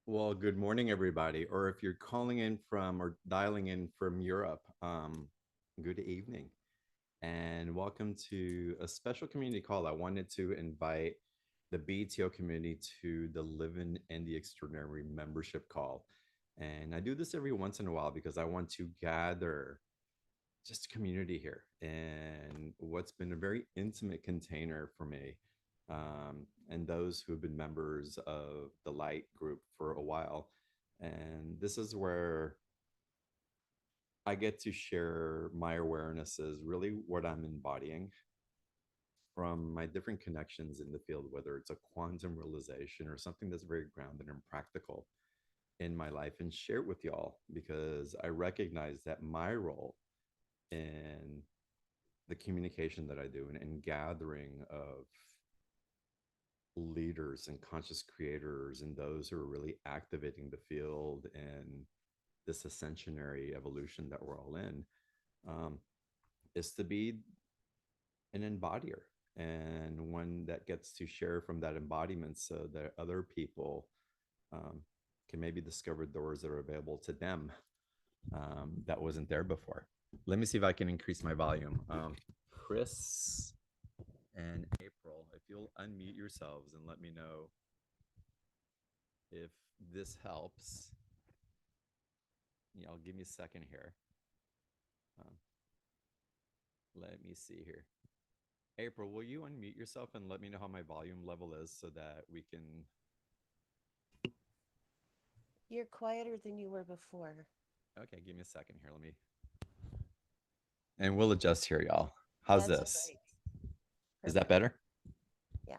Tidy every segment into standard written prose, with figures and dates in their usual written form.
Well, good morning, everybody. Or if you're calling in from or dialing in from Europe, good evening and welcome to a special community call. I wanted to invite the BTO community to the Living in the Extraordinary membership call. And I do this every once in a while because I want to gather just community here and what's been a very intimate container for me and those who have been members of the light group for a while. And this is where I get to share my awarenesses, really what I'm embodying from my different connections in the field, whether it's a quantum realization or something that's very grounded and practical in my life, and share it with y'all because I recognize that my role in the communication that I do and gathering of leaders and conscious creators and those who are really activating the field and this ascensionary evolution that we're all in, um, is to be an embodier and one that gets to share from that embodiment so that other people um, can maybe discover doors that are available to them that wasn't there before. Let me see if I can increase my volume. Chris and April, if you'll unmute yourselves and let me know if this helps. I'll give me a second here. Um, let me see here. April, will you unmute yourself and let me know how my volume level is so that we can? You're quieter than you were before. Okay, give me a second here. Let me. And we'll adjust here, y'all. How's That's this? great. Is that Perfect. better? Yeah.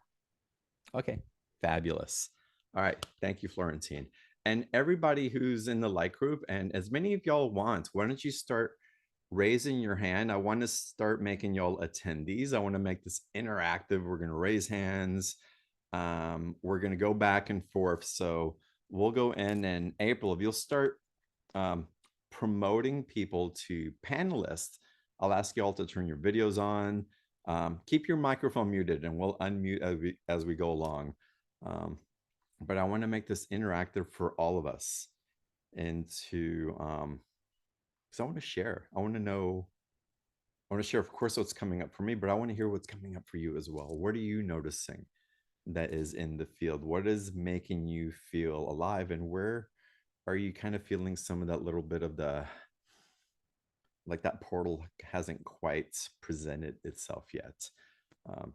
Okay, fabulous. All right, thank you, Florentine. And everybody who's in the light group, and as many of y'all want, why don't you start raising your hand? I want to start making y'all attendees. I want to make this interactive. We're going to raise hands. We're going to go back and forth. So we'll go in, and April, if you'll start um, promoting people to panelists, I'll ask you all to turn your videos on. Keep your microphone muted, and we'll unmute as we go along. Um, but I want to make this interactive for all of us, and to because I want to share. I want to know. I want to share, of course, what's coming up for me, but I want to hear what's coming up for you as well. What are you noticing that is in the field? What is making you feel alive, and where are you kind of feeling some of that little bit of the like that portal hasn't quite presented itself yet. Um,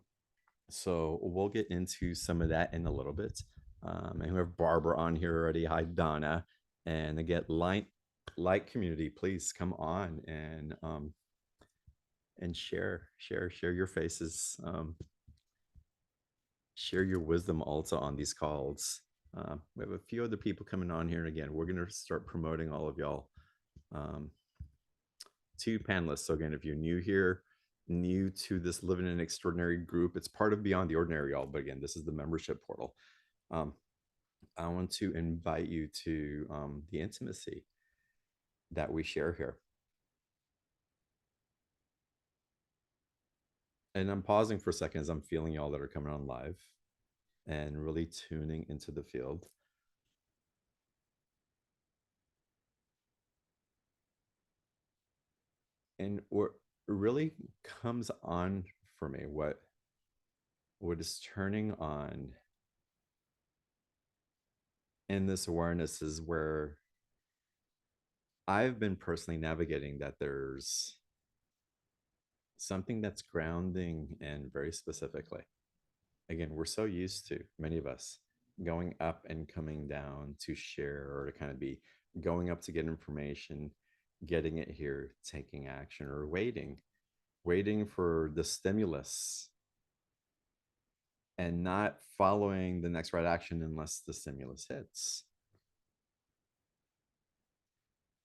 so we'll get into some of that in a little bit. And we have Barbara on here already. Hi, Donna. And again, light community, please come on and share your faces, share your wisdom also on these calls. We have a few other people coming on here, and again, we're going to start promoting all of y'all. Um, Two panelists. So again, if you're new here, new to this Living in Extraordinary group, it's part of Beyond the Ordinary, y'all. But again, this is the membership portal. Um, I want to invite you to the intimacy that we share here. And I'm pausing for a second as I'm feeling y'all that are coming on live and really tuning into the field. And what really comes on for me, what is turning on in this awareness is where I've been personally navigating that there's something that's grounding and very specifically. Again, we're so used to, many of us, going up and coming down to share or to kind of be going up to get information, getting it here, taking action, or waiting for the stimulus and not following the next right action unless the stimulus hits.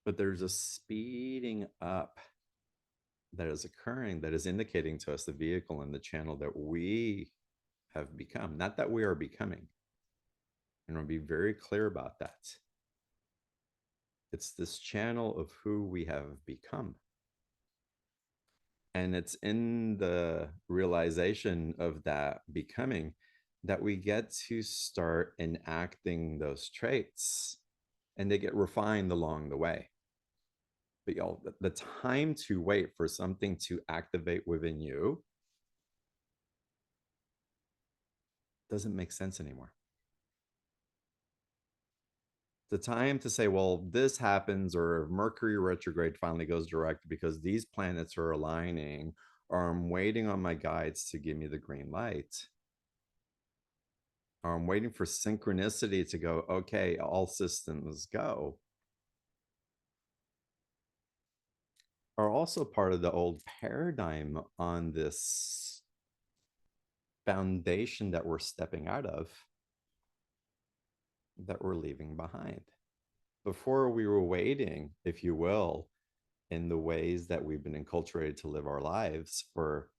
But there's a speeding up that is occurring that is indicating to us the vehicle and the channel that we have become, not that we are becoming. And I'll be very clear about that. It's this channel of who we have become. And it's in the realization of that becoming that we get to start enacting those traits, and they get refined along the way. But y'all, the time to wait for something to activate within you doesn't make sense anymore. The time to say, well, this happens, or Mercury retrograde finally goes direct because these planets are aligning, or I'm waiting on my guides to give me the green light, or I'm waiting for synchronicity to go, okay, all systems go, are also part of the old paradigm on this foundation that we're stepping out of, that we're leaving behind. Before we were waiting, if you will, in the ways that we've been enculturated to live our lives for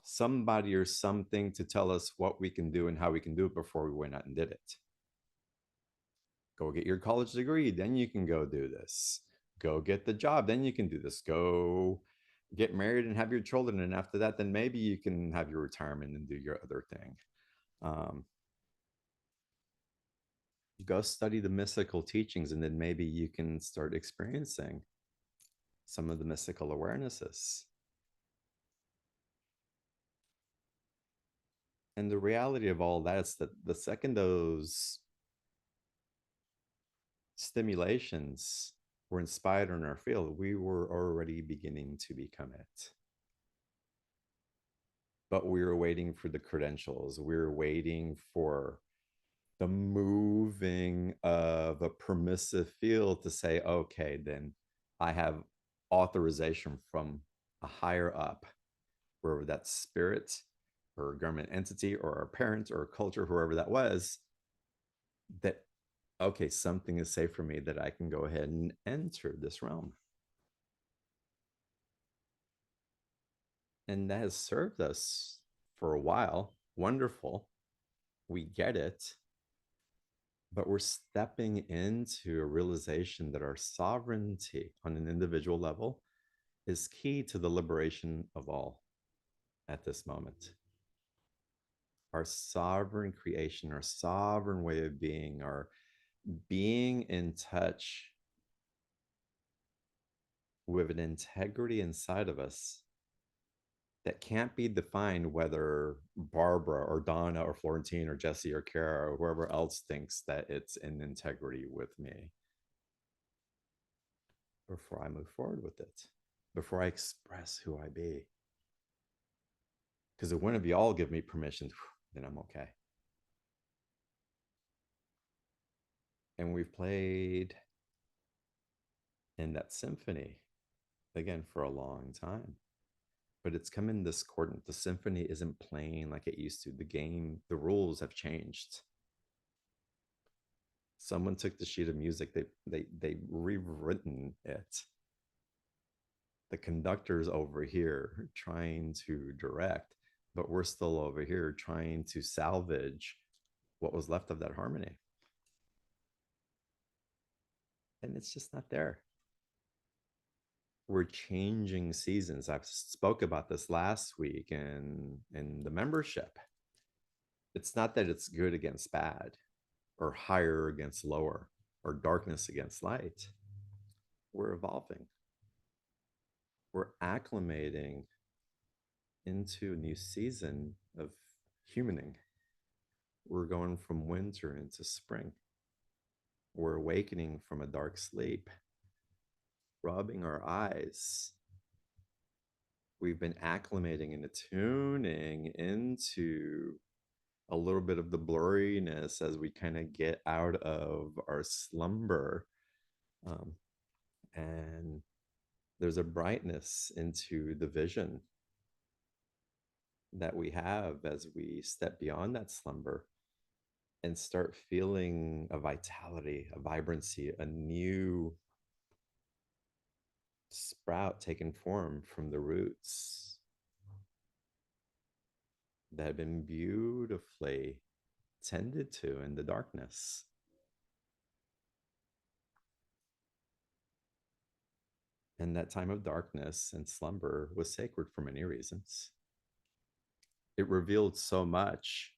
somebody or something to tell us what we can do and how we can do it before we went out and did it. Go get your college degree, then you can go do this. Go get the job, then you can do this. Go get married and have your children. And after that, then maybe you can have your retirement and do your other thing. Um, go study the mystical teachings, and then maybe you can start experiencing some of the mystical awarenesses. And the reality of all that is that the second those stimulations were inspired in our field, we were already beginning to become it. But we were waiting for the credentials. We were waiting for the moving of a permissive field to say, okay, then I have authorization from a higher up, wherever that spirit or government entity or our parents or culture, whoever that was, that, okay, something is safe for me, that I can go ahead and enter this realm. And that has served us for a while. Wonderful. We get it. But we're stepping into a realization that our sovereignty on an individual level is key to the liberation of all at this moment. Our sovereign creation, our sovereign way of being, our being in touch with an integrity inside of us that can't be defined whether Barbara or Donna or Florentine or Jesse or Kara or whoever else thinks that it's in integrity with me, before I move forward with it, before I express who I be. Because if one of you all give me permission, then I'm okay. And we've played in that symphony again for a long time. But it's come in discordant. The symphony isn't playing like it used to. The game, the rules have changed. Someone took the sheet of music, they rewritten it. The conductor's over here trying to direct, but we're still over here trying to salvage what was left of that harmony. And it's just not there. We're changing seasons. I spoke about this last week in the membership. It's not that it's good against bad, or higher against lower, or darkness against light. We're evolving. We're acclimating into a new season of humaning. We're going from winter into spring. We're awakening from a dark sleep, rubbing our eyes. We've been acclimating and attuning into a little bit of the blurriness as we kind of get out of our slumber. And there's a brightness into the vision that we have as we step beyond that slumber and start feeling a vitality, a vibrancy, a new sprout taking form from the roots that have been beautifully tended to in the darkness. And that time of darkness and slumber was sacred for many reasons. It revealed so much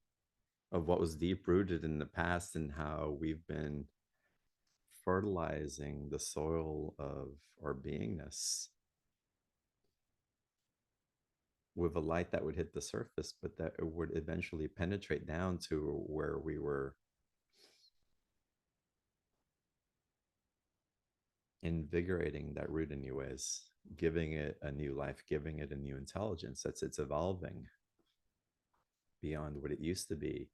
of what was deep rooted in the past and how we've been fertilizing the soil of our beingness with a light that would hit the surface, but that it would eventually penetrate down to where we were invigorating that root in new ways, giving it a new life, giving it a new intelligence. That's it's evolving beyond what it used to be,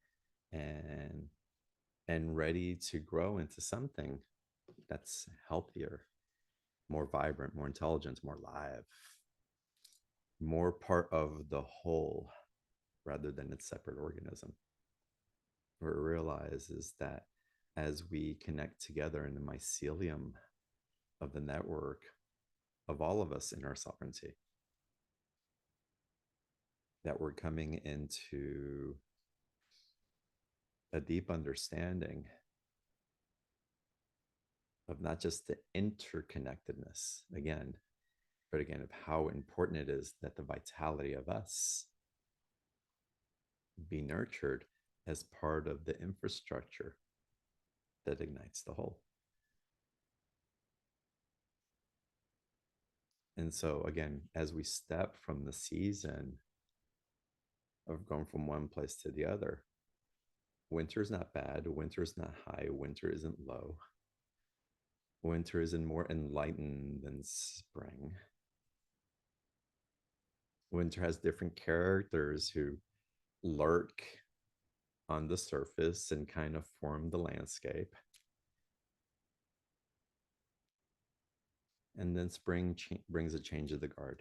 and ready to grow into something that's healthier, more vibrant, more intelligent, more live, more part of the whole rather than its separate organism. What it realizes that as we connect together in the mycelium of the network of all of us in our sovereignty, that we're coming into a deep understanding of not just the interconnectedness again, but again of how important it is that the vitality of us be nurtured as part of the infrastructure that ignites the whole. And so, again, as we step from the season of going from one place to the other, winter's not bad, winter's not high, winter isn't low. Winter isn't more enlightened than spring. Winter has different characters who lurk on the surface and kind of form the landscape. And then spring brings a change of the guard,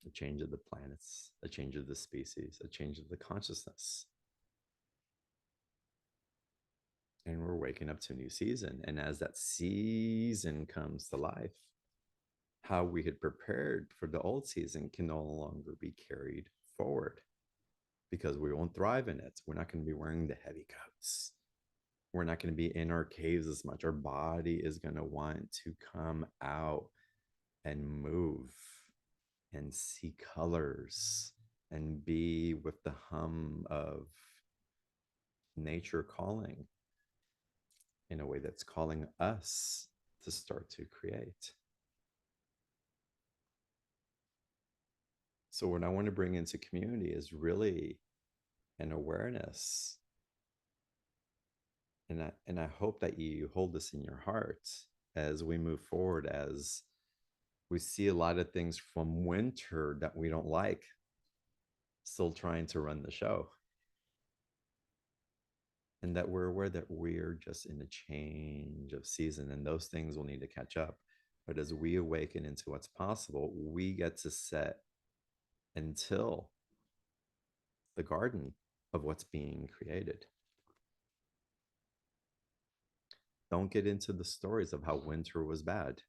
a change of the planets, a change of the species, a change of the consciousness. And we're waking up to a new season. And as that season comes to life, how we had prepared for the old season can no longer be carried forward because we won't thrive in it. We're not going to be wearing the heavy coats. We're not going to be in our caves as much. Our body is going to want to come out and move and see colors and be with the hum of nature calling in a way that's calling us to start to create. So, what I want to bring into community is really an awareness. And I hope that you hold this in your heart as we move forward, as we see a lot of things from winter that we don't like still trying to run the show. And that we're aware that we're just in a change of season and those things will need to catch up. But as we awaken into what's possible, we get to set until the garden of what's being created. Don't get into the stories of how winter was bad,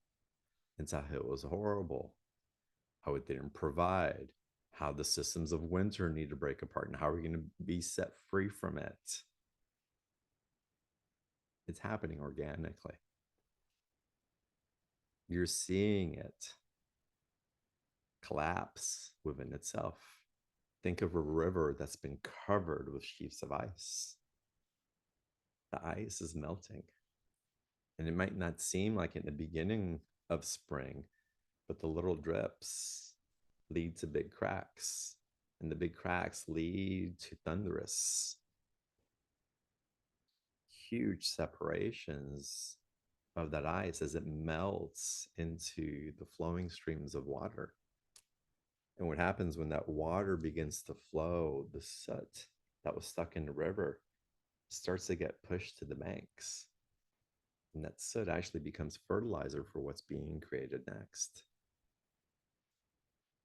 and how it was horrible, how it didn't provide, how the systems of winter need to break apart, and how we're going to be set free from it. It's happening organically. You're seeing it collapse within itself. Think of a river that's been covered with sheets of ice. The ice is melting. And it might not seem like in the beginning of spring, but the little drips lead to big cracks. And the big cracks lead to thunderous, huge separations of that ice as it melts into the flowing streams of water. And what happens when that water begins to flow, the soot that was stuck in the river starts to get pushed to the banks. And that soot actually becomes fertilizer for what's being created next.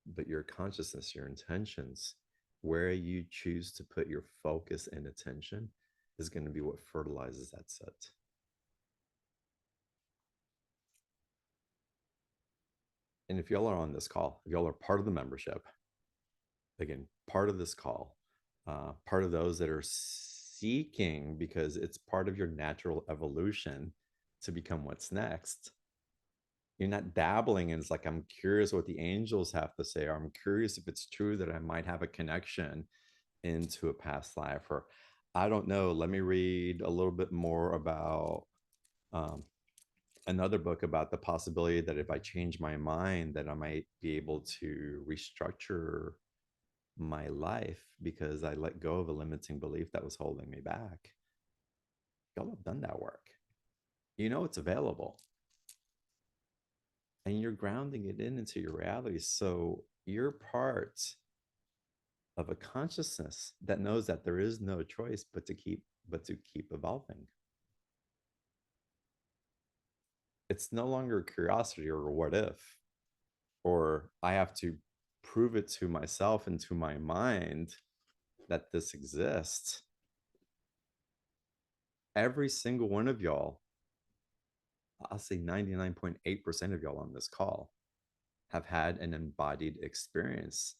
But your consciousness, your intentions, where you choose to put your focus and attention is going to be what fertilizes that soot. And if y'all are on this call, if y'all are part of the membership, again, part of this call, part of those that are seeking, because it's part of your natural evolution to become what's next. You're not dabbling in, it's like, I'm curious what the angels have to say, or I'm curious if it's true that I might have a connection into a past life, or I don't know. Let me read a little bit more about um, another book about the possibility that if I change my mind, that I might be able to restructure my life because I let go of a limiting belief that was holding me back. Y'all have done that work. You know it's available, and you're grounding it into your reality. So you're part of a consciousness that knows that there is no choice but to keep evolving. It's no longer curiosity or what if, or I have to prove it to myself and to my mind that this exists. Every single one of y'all, I'll say 99.8% of y'all on this call, have had an embodied experience.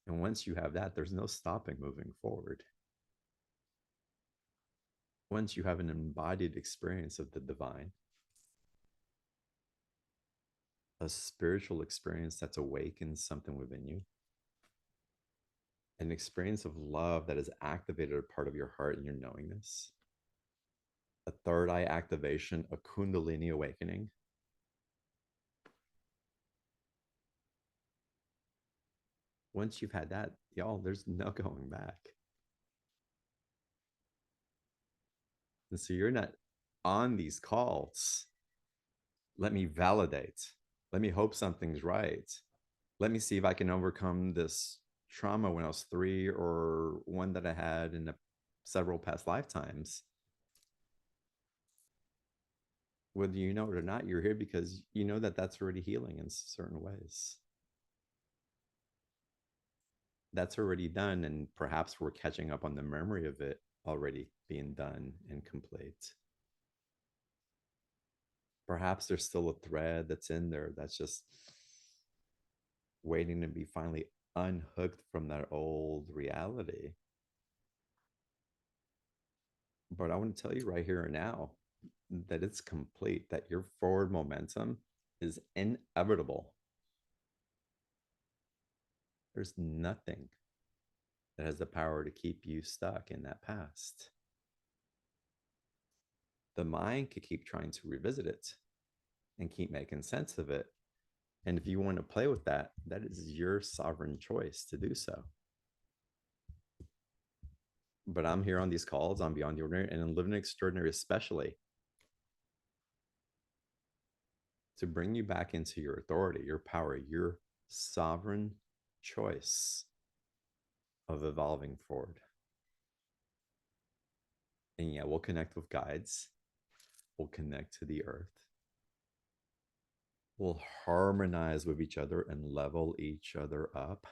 And once you have that, there's no stopping moving forward. Once you have an embodied experience of the divine, a spiritual experience that's awakened something within you, an experience of love that has activated a part of your heart and your knowingness, a third eye activation, a kundalini awakening. Once you've had that, y'all, there's no going back. And so you're not on these calls. Let me validate. Let me hope something's right. Let me see if I can overcome this trauma when I was 3 or one that I had in several past lifetimes. Whether you know it or not, you're here because you know that that's already healing in certain ways. That's already done, and perhaps we're catching up on the memory of it already being done and complete. Perhaps there's still a thread that's in there that's just waiting to be finally unhooked from that old reality. But I want to tell you right here and now that it's complete, that your forward momentum is inevitable. There's nothing that has the power to keep you stuck in that past. The mind could keep trying to revisit it and keep making sense of it. And if you want to play with that, that is your sovereign choice to do so. But I'm here on these calls on Beyond the Ordinary and in Living Extraordinary, especially to bring you back into your authority, your power, your sovereign choice of evolving forward. And yeah, we'll connect with guides, we'll connect to the earth, we'll harmonize with each other and level each other up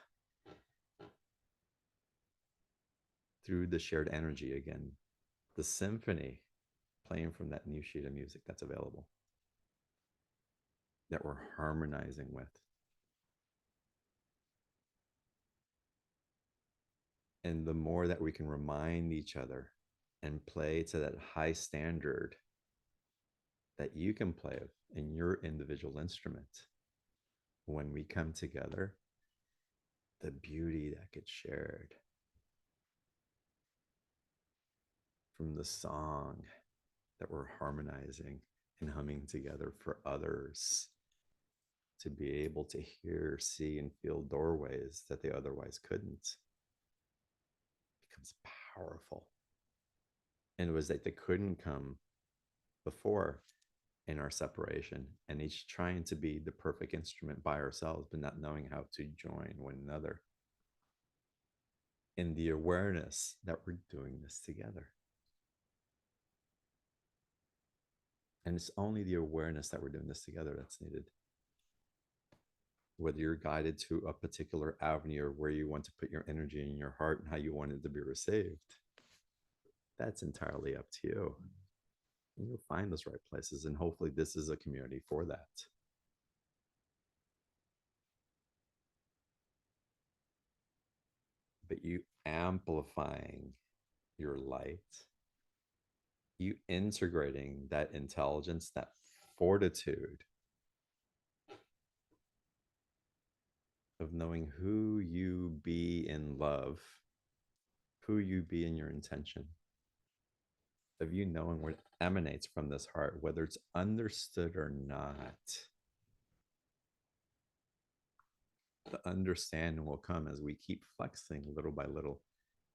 through the shared energy again, the symphony playing from that new sheet of music that's available, that we're harmonizing with. And the more that we can remind each other and play to that high standard that you can play with in your individual instrument, when we come together, the beauty that gets shared from the song that we're harmonizing and humming together for others to be able to hear, see, and feel doorways that they otherwise couldn't becomes powerful. And it was that they couldn't come before in our separation, and each trying to be the perfect instrument by ourselves, but not knowing how to join one another in the awareness that we're doing this together. And it's only the awareness that we're doing this together that's needed. Whether you're guided to a particular avenue or where you want to put your energy in your heart and how you want it to be received, that's entirely up to you. And you'll find those right places. And hopefully, this is a community for that. But you amplifying your light, you integrating that intelligence, that fortitude of knowing who you be in love, who you be in your intention, of you knowing what emanates from this heart, whether it's understood or not. The understanding will come as we keep flexing little by little,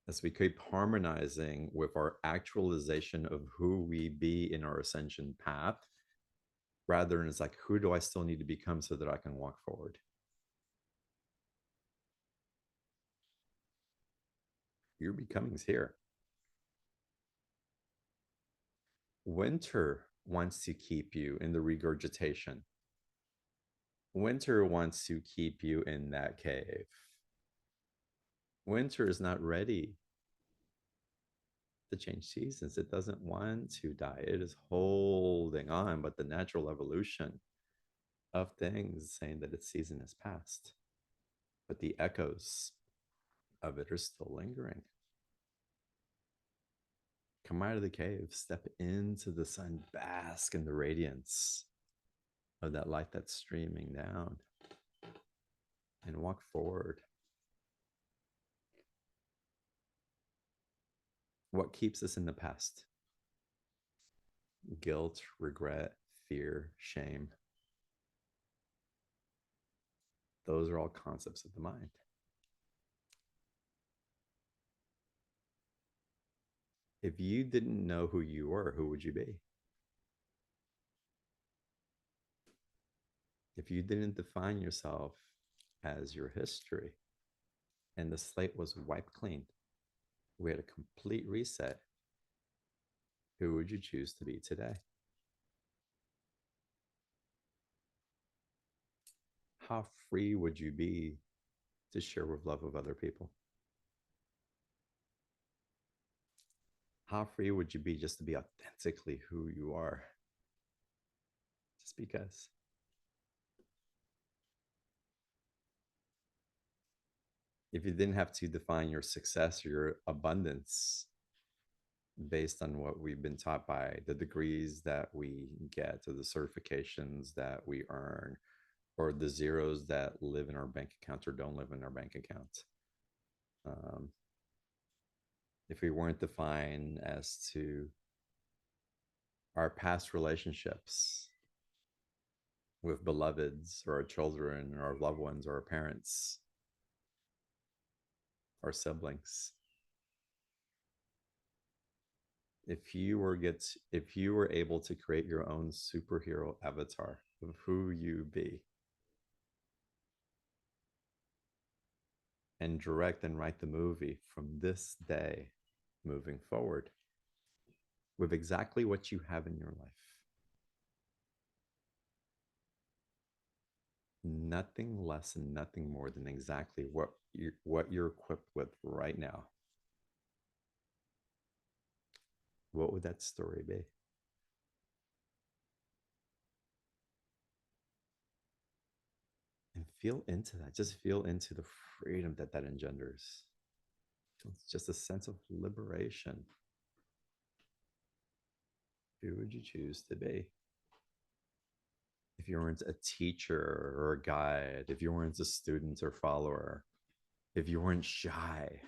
as we keep harmonizing with our actualization of who we be in our ascension path, rather than it's like, who do I still need to become so that I can walk forward? Your becoming's here. Winter wants to keep you in the regurgitation. Winter wants to keep you in that cave. Winter is not ready to change seasons. It doesn't want to die. It is holding on, but the natural evolution of things saying that its season has passed. But the echoes of it are still lingering. Come out of the cave, step into the sun, bask in the radiance of that light that's streaming down, and walk forward. What keeps us in the past? Guilt, regret, fear, shame. Those are all concepts of the mind. If you didn't know who you were, who would you be? If you didn't define yourself as your history and the slate was wiped clean, we had a complete reset, who would you choose to be today? How free would you be to share with love of other people? How free would you be just to be authentically who you are? Just because. If you didn't have to define your success or your abundance based on what we've been taught by the degrees that we get, or the certifications that we earn, or the zeros that live in our bank accounts or don't live in our bank accounts. If we weren't defined as to our past relationships with beloveds or our children or our loved ones or our parents, our siblings, if you were able to create your own superhero avatar of who you be and direct and write the movie from this day moving forward with exactly what you have in your life, nothing less and nothing more than exactly what you're equipped with right now, what would that story be? And feel into that. Just feel into the freedom that that engenders. It's just a sense of liberation. Who would you choose to be? If you weren't a teacher or a guide, if you weren't a student or follower, if you weren't shy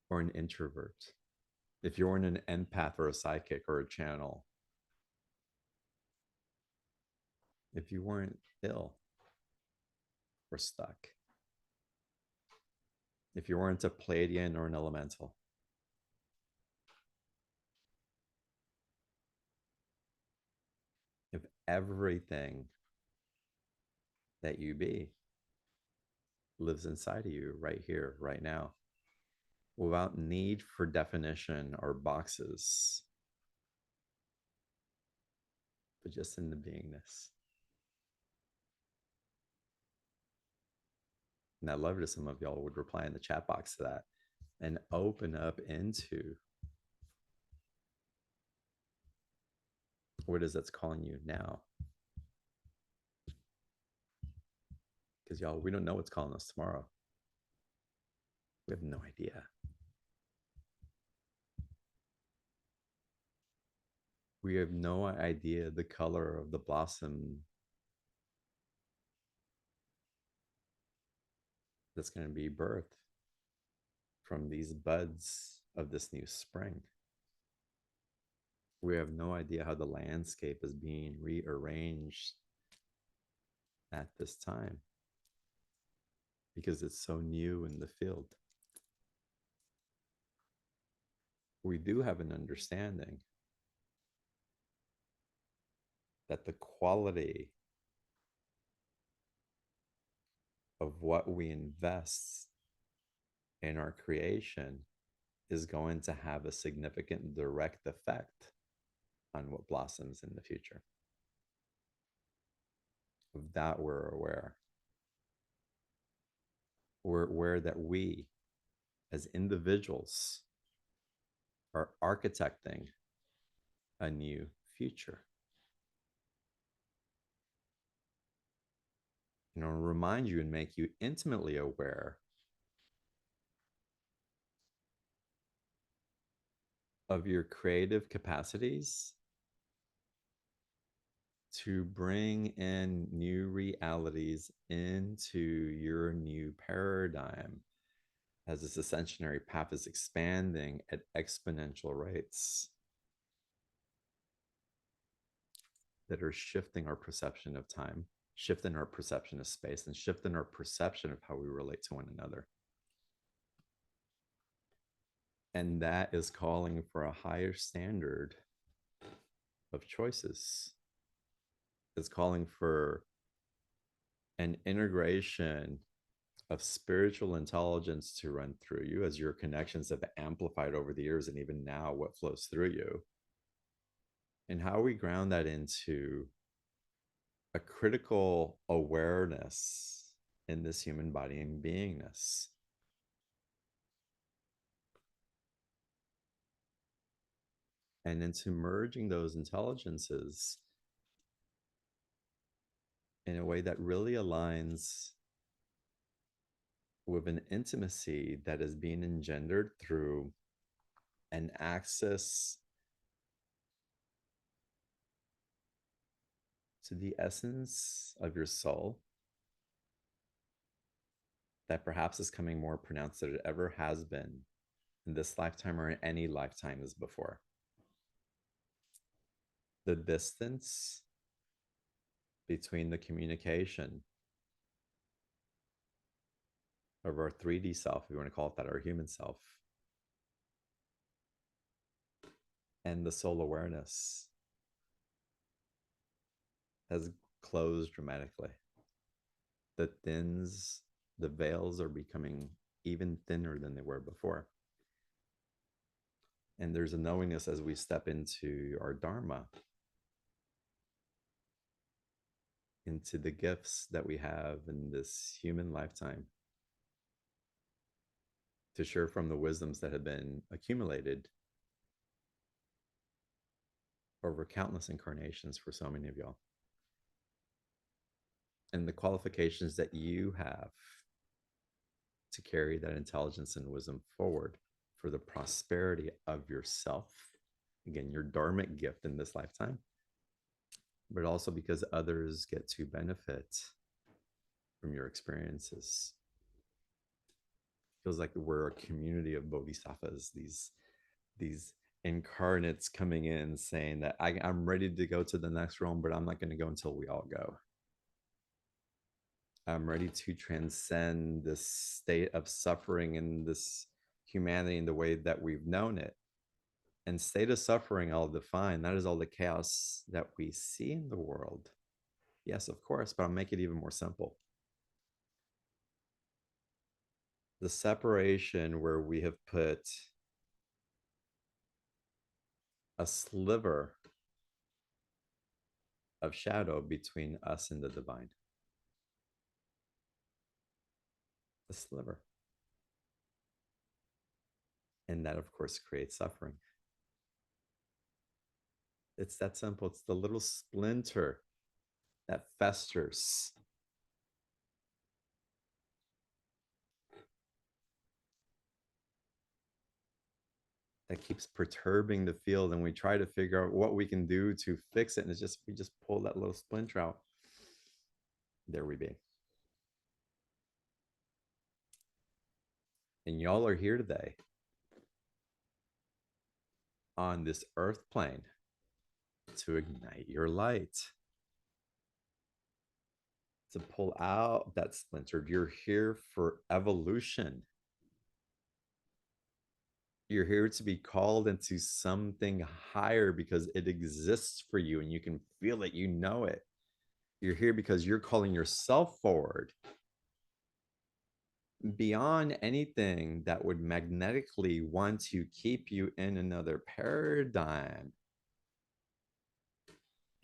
or an introvert, if you weren't an empath or a psychic or a channel, if you weren't ill or stuck, if you weren't a Pleiadian or an elemental, if everything that you be lives inside of you right here, right now, without need for definition or boxes, but just in the beingness. And I'd love it if some of y'all would reply in the chat box to that and open up into what is that's calling you now. Because y'all, we don't know what's calling us tomorrow. We have no idea. We have no idea the color of the blossom that's going to be birthed from these buds of this new spring. We have no idea how the landscape is being rearranged at this time because it's so new in the field. We do have an understanding that the quality of what we invest in our creation is going to have a significant direct effect on what blossoms in the future. Of that, we're aware. We're aware that we, as individuals, are architecting a new future. Remind you and make you intimately aware of your creative capacities to bring in new realities into your new paradigm as this ascensionary path is expanding at exponential rates that are shifting our perception of time, shifting our perception of space, and shifting our perception of how we relate to one another. And that is calling for a higher standard of choices. It's calling for an integration of spiritual intelligence to run through you as your connections have amplified over the years, and even now what flows through you. And how we ground that into a critical awareness in this human body and beingness. And into merging those intelligences in a way that really aligns with an intimacy that is being engendered through an access to the essence of your soul that perhaps is coming more pronounced than it ever has been in this lifetime or in any lifetimes before. The distance between the communication of our 3D self, if you want to call it that, our human self, and the soul awareness has closed dramatically. The veils are becoming even thinner than they were before. And there's a knowingness as we step into our Dharma, into the gifts that we have in this human lifetime, to share from the wisdoms that have been accumulated over countless incarnations for so many of y'all, and the qualifications that you have to carry that intelligence and wisdom forward for the prosperity of yourself. Again, your dharmic gift in this lifetime, but also because others get to benefit from your experiences. Feels like we're a community of bodhisattvas, these incarnates coming in saying that I'm ready to go to the next realm, but I'm not going to go until we all go. I'm ready to transcend this state of suffering and this humanity in the way that we've known it. And state of suffering, I'll define, that is all the chaos that we see in the world. Yes, of course, but I'll make it even more simple. The separation where we have put a sliver of shadow between us and the divine. A sliver. And that, of course, creates suffering. It's that simple. It's the little splinter that festers, that keeps perturbing the field, and we try to figure out what we can do to fix it. And we just pull that little splinter out. There we be. And y'all are here today on this earth plane to ignite your light, to pull out that splintered. You're here for evolution. You're here to be called into something higher because it exists for you and you can feel it, you know it. You're here because you're calling yourself forward beyond anything that would magnetically want to keep you in another paradigm.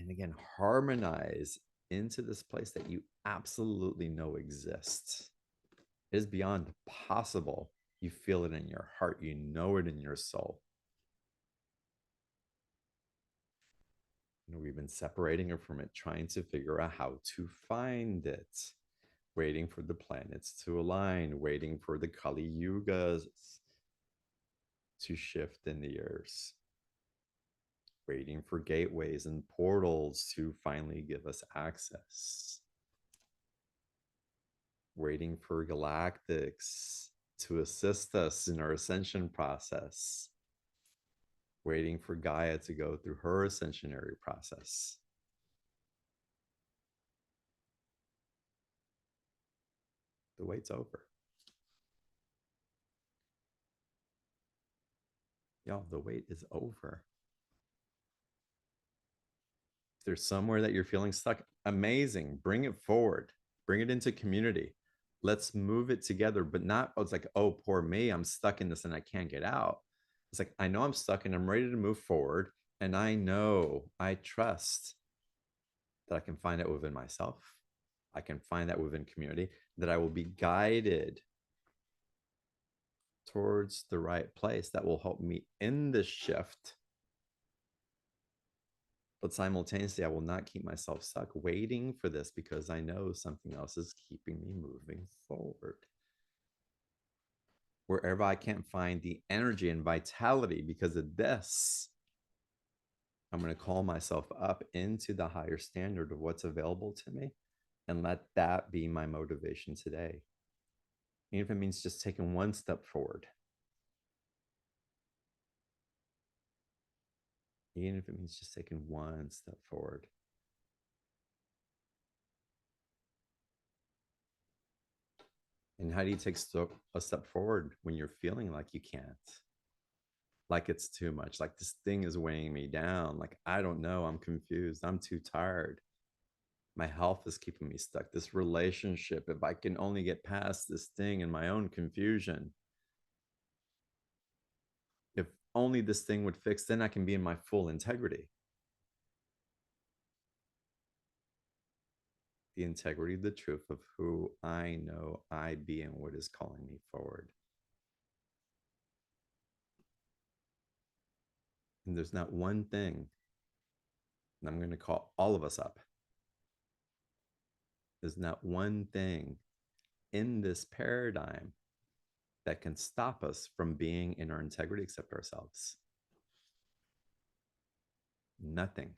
And again, harmonize into this place that you absolutely know exists. It is beyond possible. You feel it in your heart, you know it in your soul. And we've been separating from it, trying to figure out how to find it, waiting for the planets to align, waiting for the Kali Yugas to shift in the earth, waiting for gateways and portals to finally give us access, waiting for galactics to assist us in our ascension process, waiting for Gaia to go through her ascensionary process. The wait's over. Y'all, the wait is over. If there's somewhere that you're feeling stuck, amazing. Bring it forward, bring it into community. Let's move it together, but not, oh, it's like, oh, poor me, I'm stuck in this and I can't get out. It's like, I know I'm stuck and I'm ready to move forward. And I know, I trust that I can find it within myself. I can find that within community, that I will be guided towards the right place that will help me in this shift. But simultaneously, I will not keep myself stuck waiting for this because I know something else is keeping me moving forward. Wherever I can't find the energy and vitality because of this, I'm going to call myself up into the higher standard of what's available to me and let that be my motivation today. Even if it means just taking one step forward. Even if it means just taking one step forward. And how do you take a step forward when you're feeling like you can't? Like it's too much, like this thing is weighing me down, like I don't know, I'm confused, I'm too tired, my health is keeping me stuck, this relationship, if I can only get past this thing in my own confusion, if only this thing would fix, then I can be in my full integrity, the integrity, the truth of who I know I be and what is calling me forward. And there's not one thing, and I'm going to call all of us up, there's not one thing in this paradigm that can stop us from being in our integrity except ourselves. Nothing.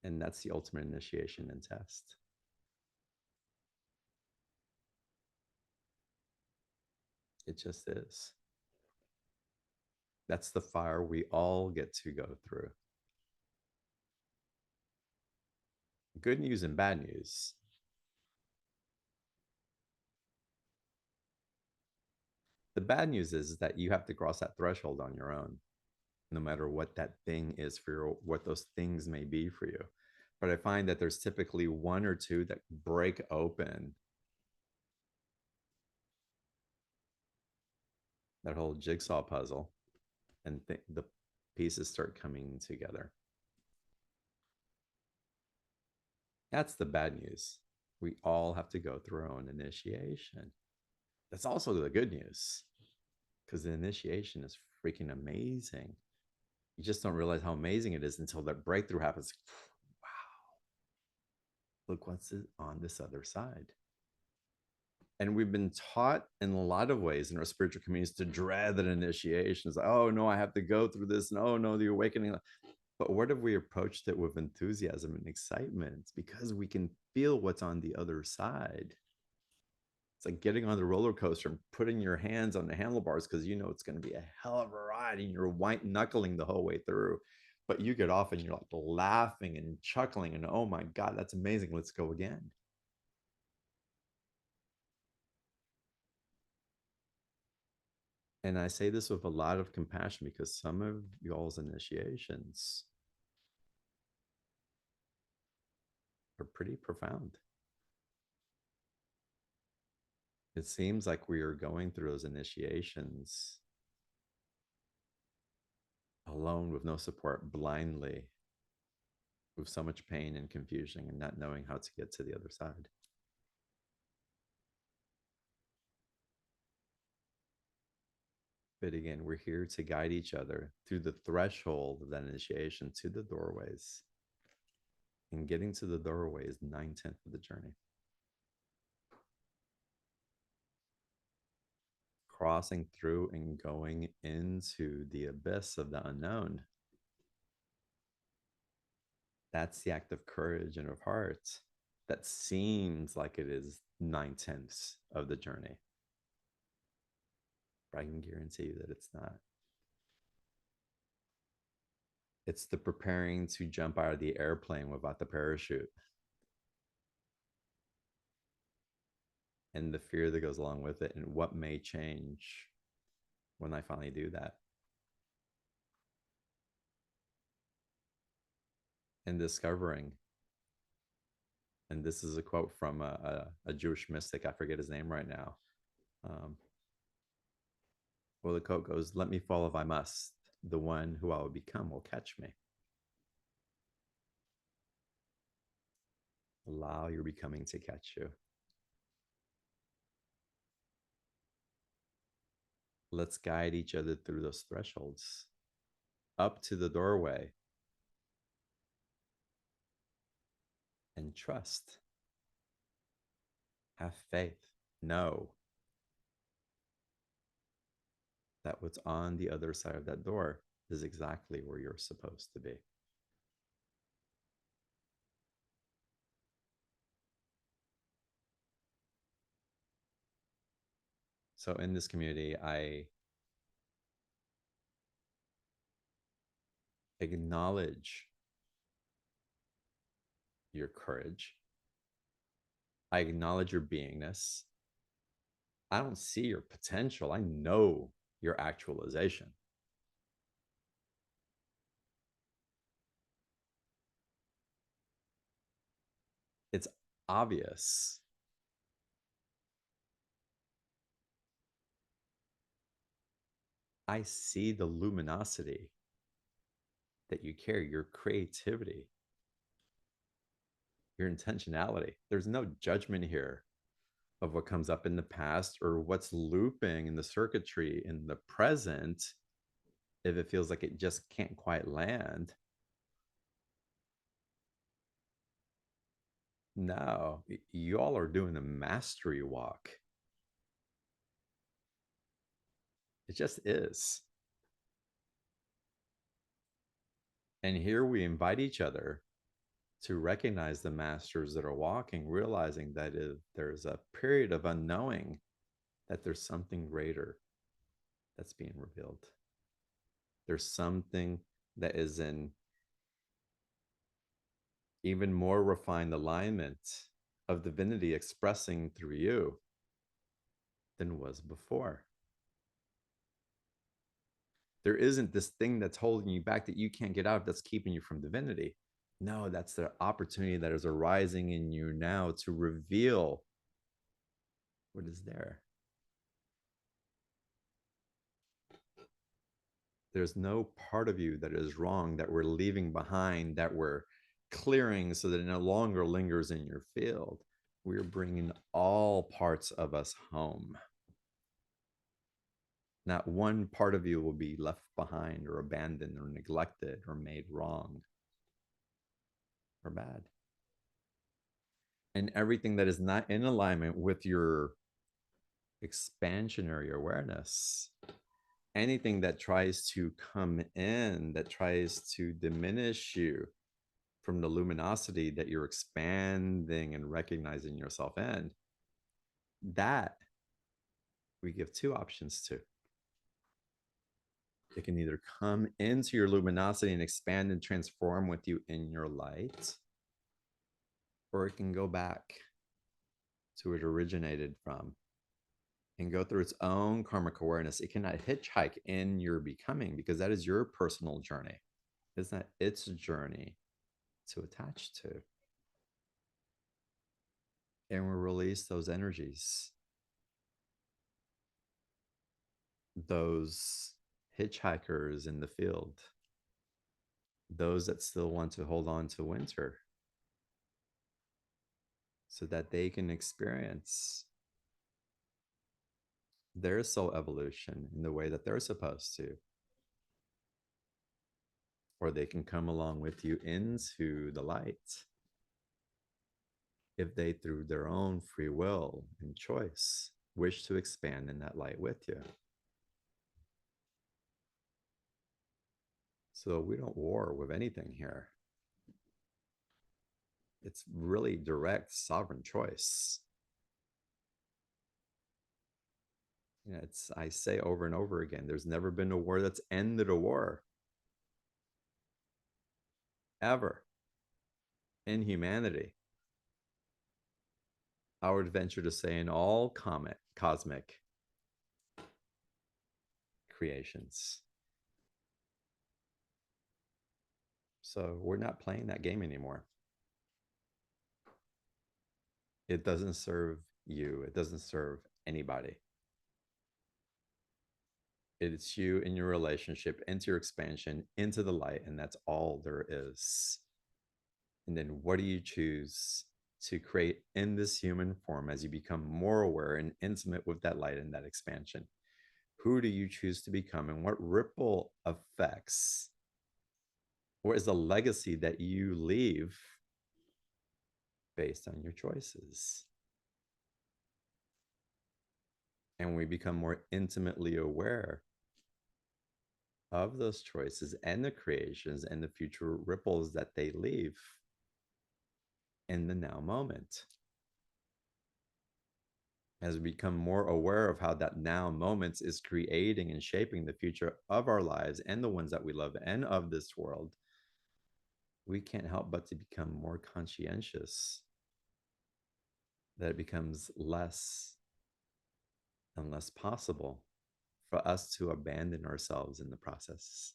And that's the ultimate initiation and test. It just is. That's the fire we all get to go through. Good news and bad news. The bad news is that you have to cross that threshold on your own, no matter what that thing is for you, what those things may be for you. But I find that there's typically one or two that break open that whole jigsaw puzzle and the pieces start coming together. That's the bad news. We all have to go through our own initiation. That's also the good news because the initiation is freaking amazing. You just don't realize how amazing it is until that breakthrough happens. Wow, look what's on this other side. And we've been taught in a lot of ways in our spiritual communities to dread that initiation. It's like, oh no, I have to go through this. And oh no, the awakening. But what if we approached it with enthusiasm and excitement? Because we can feel what's on the other side. It's like getting on the roller coaster and putting your hands on the handlebars because you know it's going to be a hell of a ride and you're white knuckling the whole way through. But you get off and you're like laughing and chuckling and oh my God, that's amazing. Let's go again. And I say this with a lot of compassion because some of y'all's initiations are pretty profound. It seems like we are going through those initiations alone with no support, blindly, with so much pain and confusion and not knowing how to get to the other side. But again, we're here to guide each other through the threshold of that initiation to the doorways. And getting to the doorway is 9/10 of the journey. Crossing through and going into the abyss of the unknown. That's the act of courage and of heart that seems like it is 9/10 of the journey. But I can guarantee you that it's not. It's the preparing to jump out of the airplane without the parachute and the fear that goes along with it and what may change when I finally do that. And discovering, and this is a quote from a Jewish mystic, I forget his name right now. Well, the quote goes, "Let me fall if I must. The one who I will become will catch me." Allow your becoming to catch you. Let's guide each other through those thresholds up to the doorway and trust. Have faith. Know that what's on the other side of that door is exactly where you're supposed to be. So in this community, I acknowledge your courage. I acknowledge your beingness. I don't see your potential. I know your actualization. It's obvious. I see the luminosity that you carry, your creativity, your intentionality. There's no judgment here of what comes up in the past or what's looping in the circuitry in the present if it feels like it just can't quite land. No, you all are doing a mastery walk. It just is. And here we invite each other to recognize the masters that are walking, realizing that if there's a period of unknowing, that there's something greater that's being revealed. There's something that is in even more refined alignment of divinity expressing through you than was before. There isn't this thing that's holding you back that you can't get out of that's keeping you from divinity. No, that's the opportunity that is arising in you now to reveal what is there. There's no part of you that is wrong that we're leaving behind, that we're clearing so that it no longer lingers in your field. We're bringing all parts of us home. Not one part of you will be left behind or abandoned or neglected or made wrong or bad. And everything that is not in alignment with your expansionary awareness, anything that tries to come in, that tries to diminish you from the luminosity that you're expanding and recognizing yourself in, That we give two options to. It can either come into your luminosity and expand and transform with you in your light, or it can go back to where it originated from and go through its own karmic awareness. It cannot hitchhike in your becoming because that is your personal journey. It's not its journey to attach to. And we release those energies, those hitchhikers in the field, those that still want to hold on to winter so that they can experience their soul evolution in the way that they're supposed to. Or they can come along with you into the light if they, through their own free will and choice, wish to expand in that light with you. So we don't war with anything here. It's really direct sovereign choice. You know, I say over and over again, there's never been a war that's ended a war ever in humanity. I would venture to say in all cosmic creations. So we're not playing that game anymore. It doesn't serve you. It doesn't serve anybody. It's you in your relationship, into your expansion, into the light, and that's all there is. And then what do you choose to create in this human form as you become more aware and intimate with that light and that expansion? Who do you choose to become, and what ripple effects? What is the legacy that you leave based on your choices? And we become more intimately aware of those choices and the creations and the future ripples that they leave in the now moment. As we become more aware of how that now moment is creating and shaping the future of our lives and the ones that we love and of this world, we can't help but to become more conscientious that it becomes less and less possible for us to abandon ourselves in the process.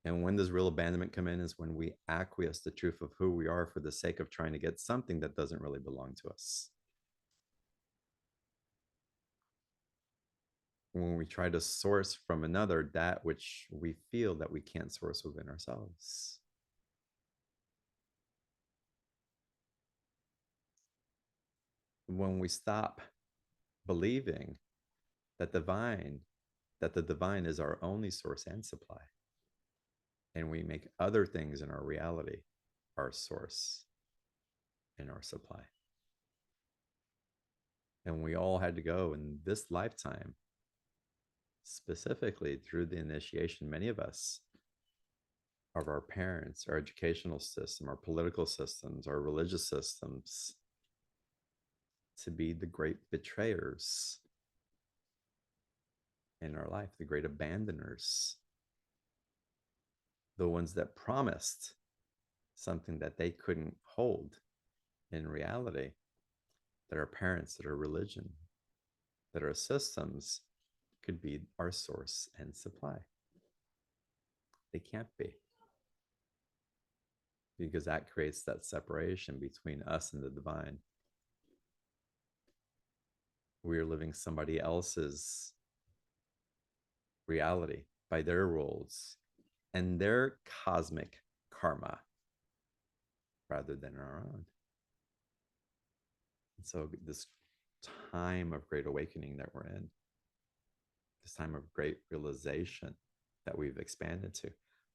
And when does real abandonment come in is when we acquiesce the truth of who we are for the sake of trying to get something that doesn't really belong to us. When we try to source from another that which we feel that we can't source within ourselves. When we stop believing that the divine is our only source and supply, and we make other things in our reality our source and our supply. And we all had to go in this lifetime, specifically through the initiation, many of us, of our parents, our educational system, our political systems, our religious systems, to be the great betrayers in our life, the great abandoners, the ones that promised something that they couldn't hold in reality, that our parents, that our religion, that our systems could be our source and supply. They can't be, because that creates that separation between us and the divine. We are living somebody else's reality by their rules and their cosmic karma rather than our own. And so this time of great awakening that we're in, this time of great realization that we've expanded to,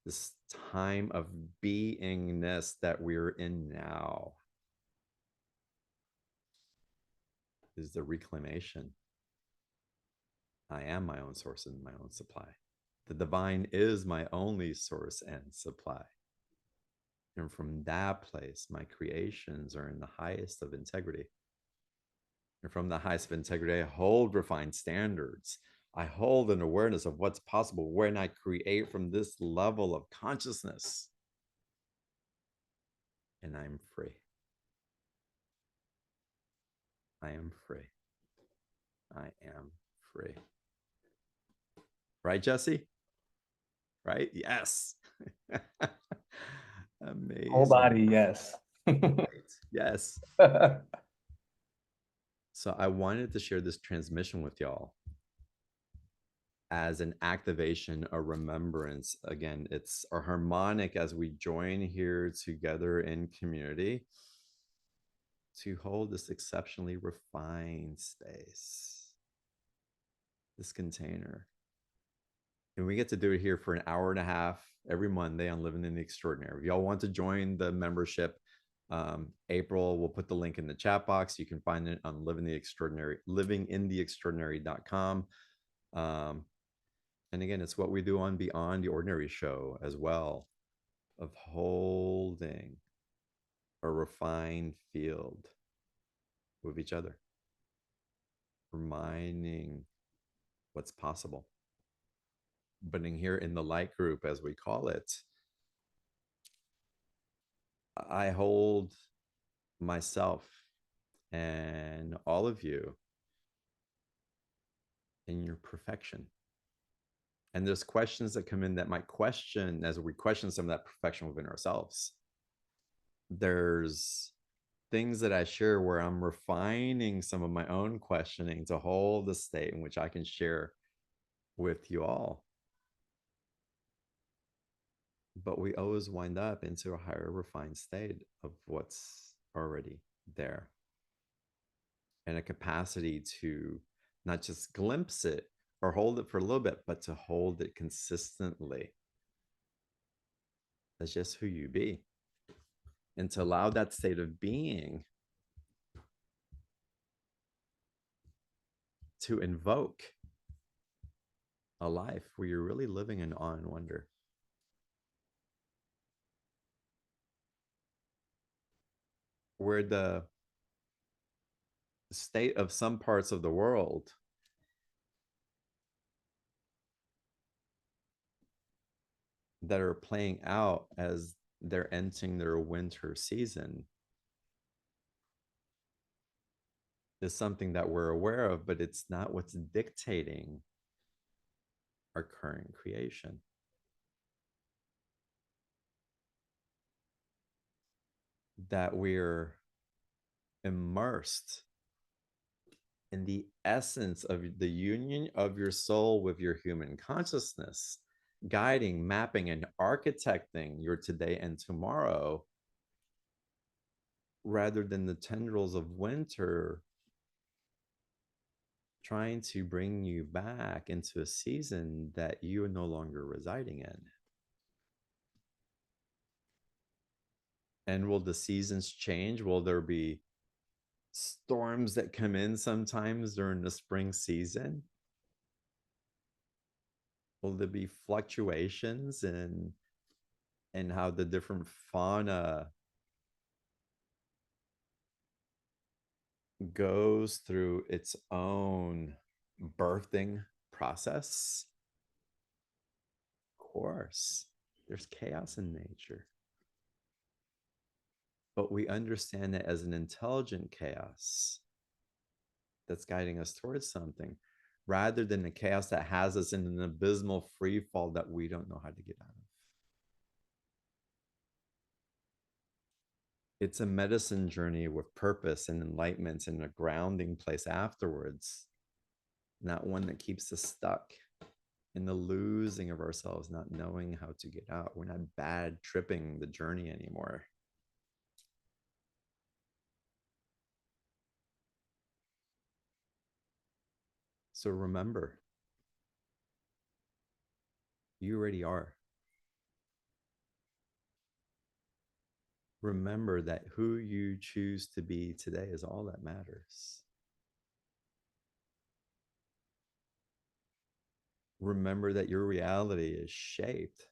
this time of beingness that we're in now, is the reclamation. I am my own source and my own supply. The divine is my only source and supply. And from that place, my creations are in the highest of integrity. And from the highest of integrity, I hold refined standards. I hold an awareness of what's possible when I create from this level of consciousness. And I'm free. I am free. I am free. Right, Jesse? Right? Yes. Whole Amazing. body, yes. Right. Yes. So I wanted to share this transmission with y'all as an activation, a remembrance. Again, it's a harmonic as we join here together in community to hold this exceptionally refined space, this container. And we get to do it here for an hour and a half every Monday on Living in the Extraordinary. If y'all want to join the membership, April will put the link in the chat box. You can find it on livingintheextraordinary.com. And again, it's what we do on Beyond the Ordinary show as well, of holding a refined field with each other, reminding what's possible. But in here in the light group, as we call it, I hold myself and all of you in your perfection. And there's questions that come in that might question as we question some of that perfection within ourselves. There's things that I share where I'm refining some of my own questioning to hold the state in which I can share with you all. But we always wind up into a higher refined state of what's already there, and a capacity to not just glimpse it or hold it for a little bit, but to hold it consistently as just who you be, and to allow that state of being to invoke a life where you're really living in awe and wonder. Where the state of some parts of the world that are playing out as they're entering their winter season is something that we're aware of, but it's not what's dictating our current creation. That we're immersed in the essence of the union of your soul with your human consciousness, guiding, mapping, and architecting your today and tomorrow, rather than the tendrils of winter trying to bring you back into a season that you are no longer residing in. And will the seasons change? Will there be storms that come in sometimes during the spring season? Will there be fluctuations in how the different fauna goes through its own birthing process? Of course, there's chaos in nature. But we understand it as an intelligent chaos that's guiding us towards something, rather than the chaos that has us in an abysmal free fall that we don't know how to get out of. It's a medicine journey with purpose and enlightenment and a grounding place afterwards, not one that keeps us stuck in the losing of ourselves, not knowing how to get out. We're not bad tripping the journey anymore. So remember, you already are. Remember that who you choose to be today is all that matters. Remember that your reality is shaped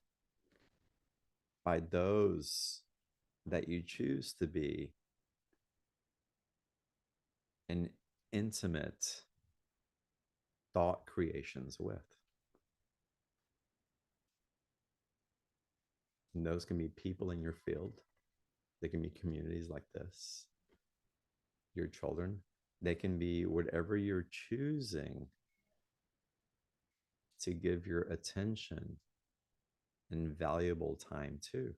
by those that you choose to be in intimate thought creations with. And those can be people in your field, they can be communities like this, your children, they can be whatever you're choosing to give your attention and valuable time to.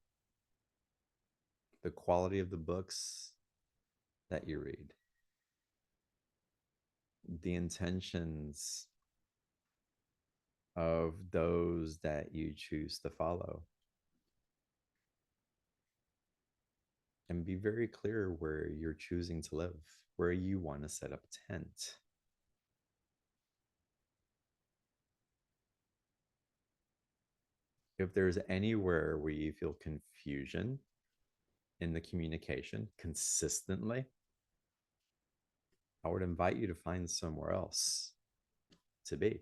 The quality of the books that you read, the intentions of those that you choose to follow. And be very clear where you're choosing to live, where you want to set up tent. If there's anywhere where you feel confusion in the communication consistently, I would invite you to find somewhere else to be.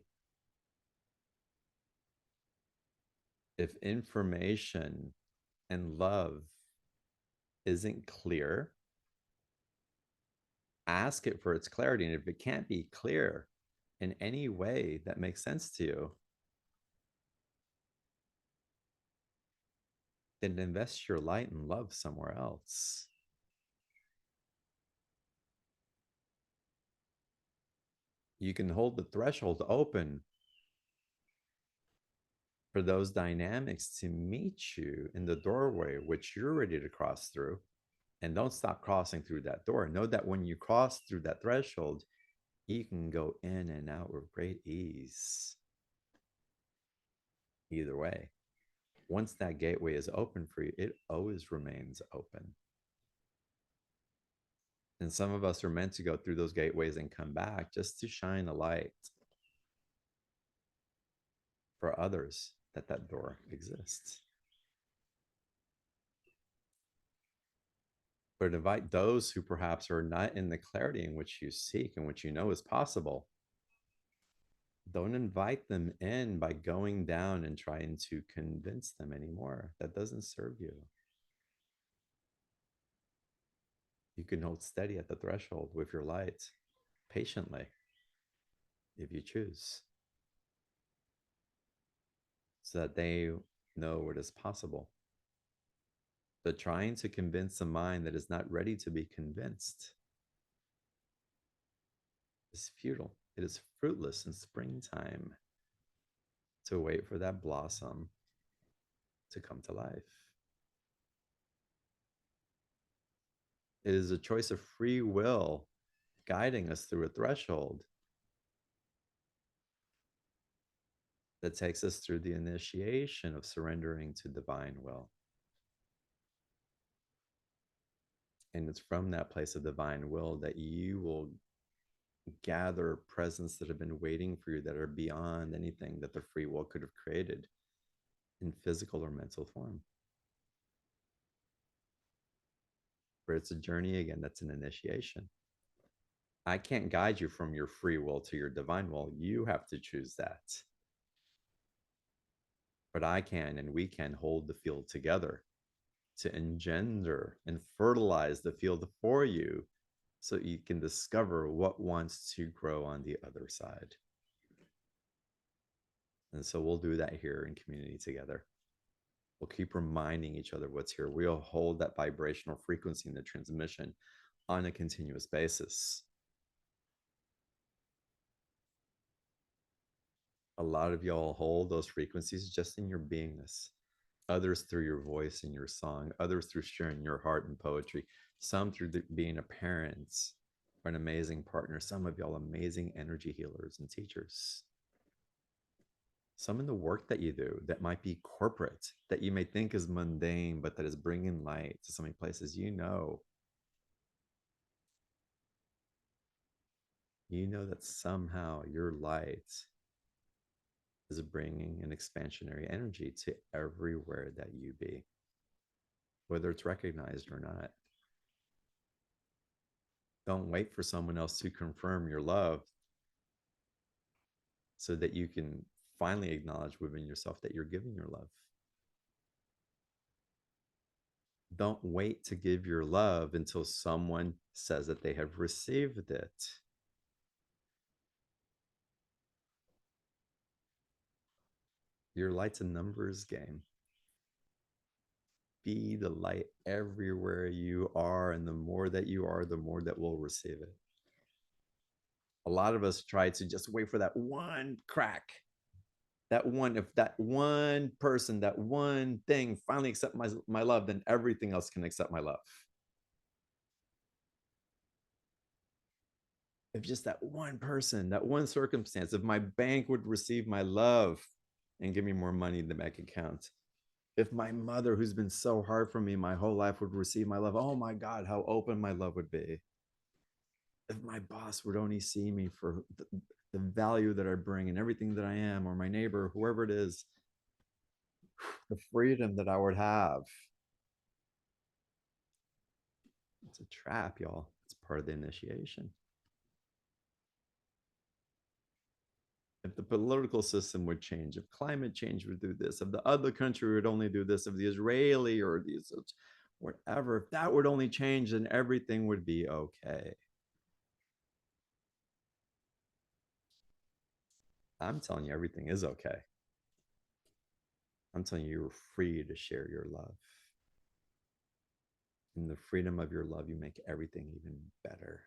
If information and love isn't clear, ask it for its clarity. And if it can't be clear in any way that makes sense to you, then invest your light and love somewhere else. You can hold the threshold open for those dynamics to meet you in the doorway, which you're ready to cross through. And don't stop crossing through that door. Know that when you cross through that threshold, you can go in and out with great ease. Either way, once that gateway is open for you, it always remains open. And some of us are meant to go through those gateways and come back just to shine a light for others that that door exists. But invite those who perhaps are not in the clarity in which you seek and which you know is possible. Don't invite them in by going down and trying to convince them anymore. That doesn't serve you. You can hold steady at the threshold with your light patiently if you choose, so that they know what is possible. But trying to convince a mind that is not ready to be convinced is futile. It is fruitless in springtime to wait for that blossom to come to life. It is a choice of free will guiding us through a threshold that takes us through the initiation of surrendering to divine will. And it's from that place of divine will that you will gather presents that have been waiting for you, that are beyond anything that the free will could have created in physical or mental form. Where it's a journey again, that's an initiation. I can't guide you from your free will to your divine will. You have to choose that. But I can, and we can hold the field together to engender and fertilize the field for you so you can discover what wants to grow on the other side. And so we'll do that here in community together. We'll keep reminding each other what's here. We'll hold that vibrational frequency in the transmission on a continuous basis. A lot of y'all hold those frequencies just in your beingness, others through your voice and your song, others through sharing your heart and poetry, some through being a parent or an amazing partner, some of y'all amazing energy healers and teachers. Some in the work that you do that might be corporate, that you may think is mundane, but that is bringing light to so many places. You know that somehow your light is bringing an expansionary energy to everywhere that you be, whether it's recognized or not. Don't wait for someone else to confirm your love so that you can finally acknowledge within yourself that you're giving your love. Don't wait to give your love until someone says that they have received it. Your light's a numbers game. Be the light everywhere you are. And the more that you are, the more that will receive it. A lot of us try to just wait for that one crack, that one, if that one person, that one thing finally accept my love, then everything else can accept my love. If just that one person, that one circumstance, if my bank would receive my love and give me more money in the bank account, if my mother, who's been so hard for me my whole life, would receive my love, oh my God, how open my love would be. If my boss would only see me for the value that I bring and everything that I am, or my neighbor, whoever it is, the freedom that I would have. It's a trap, y'all. It's part of the initiation. If the political system would change, if climate change would do this, if the other country would only do this, if the Israeli or these whatever, if that would only change, then everything would be okay. I'm telling you, everything is okay. I'm telling you, you're free to share your love. In the freedom of your love, you make everything even better.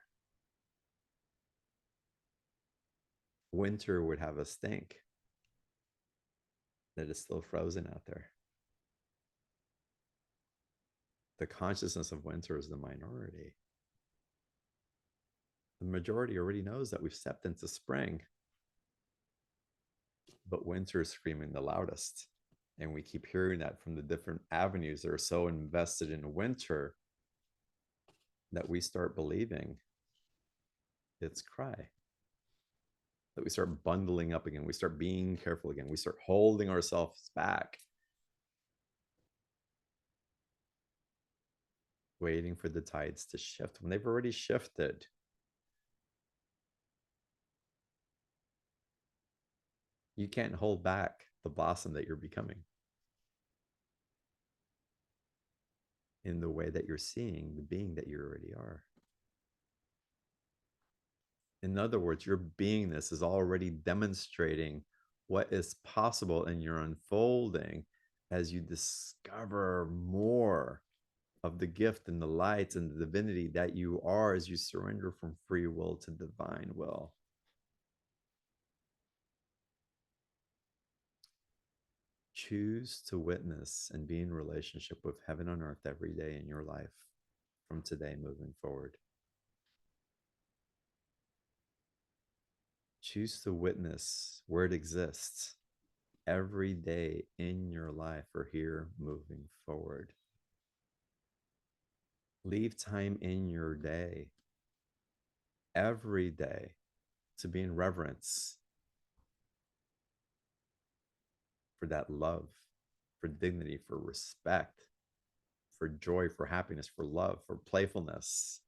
Winter would have a stink that is still frozen out there. The consciousness of winter is the minority. The majority already knows that we've stepped into spring, but winter is screaming the loudest. And we keep hearing that from the different avenues that are so invested in winter that we start believing its cry. That we start bundling up again. We start being careful again. We start holding ourselves back, waiting for the tides to shift when they've already shifted. You can't hold back the blossom that you're becoming in the way that you're seeing the being that you already are. In other words, your beingness is already demonstrating what is possible in your unfolding as you discover more of the gift and the light and the divinity that you are as you surrender from free will to divine will. Choose to witness and be in relationship with heaven on earth every day in your life from today moving forward. Choose to witness where it exists every day in your life or here moving forward. Leave time in your day, every day, to be in reverence for that love, for dignity, for respect, for joy, for happiness, for love, for playfulness.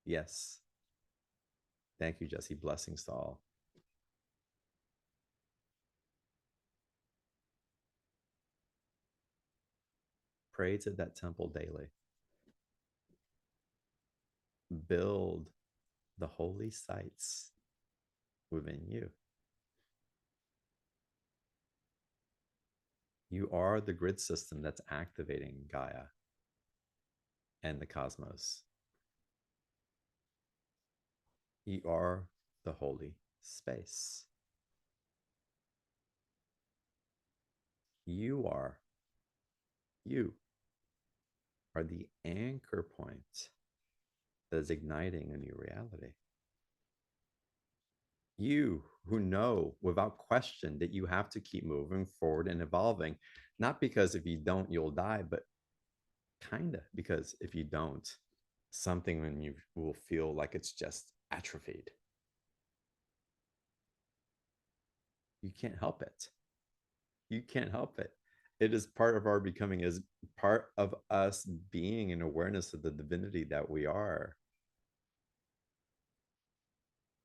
Yes. Thank you, Jesse. Blessings to all. Pray to that temple daily. Build the holy sites within you. You are the grid system that's activating Gaia and the cosmos. You are the holy space. You are the anchor point that is igniting a new reality. You who know without question that you have to keep moving forward and evolving, not because if you don't, you'll die, but kind of because if you don't, something in you will feel like it's just atrophied. You can't help it. You can't help it. It is part of our becoming, is part of us being in awareness of the divinity that we are.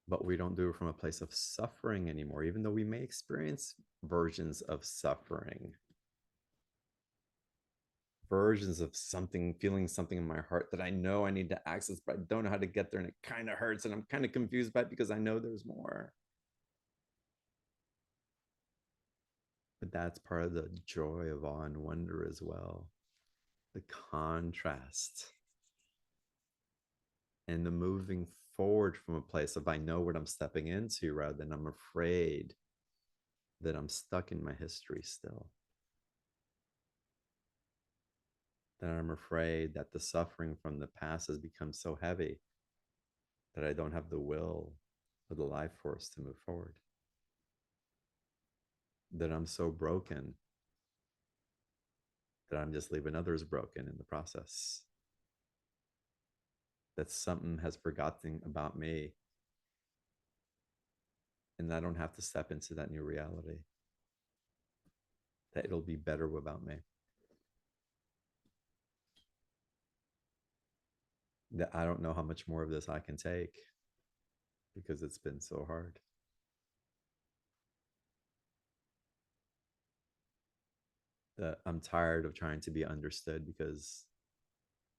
But we don't do it from a place of suffering anymore, even though we may experience versions of suffering. versions of something, feeling something in my heart that I know I need to access, but I don't know how to get there. And it kind of hurts. And I'm kind of confused by it because I know there's more. But that's part of the joy of awe and wonder as well. The contrast and the moving forward from a place of I know what I'm stepping into rather than I'm afraid that I'm stuck in my history still. That I'm afraid that the suffering from the past has become so heavy that I don't have the will or the life force to move forward. That I'm so broken that I'm just leaving others broken in the process. That something has forgotten about me and I don't have to step into that new reality. That it'll be better without me. That I don't know how much more of this I can take because it's been so hard. That I'm tired of trying to be understood because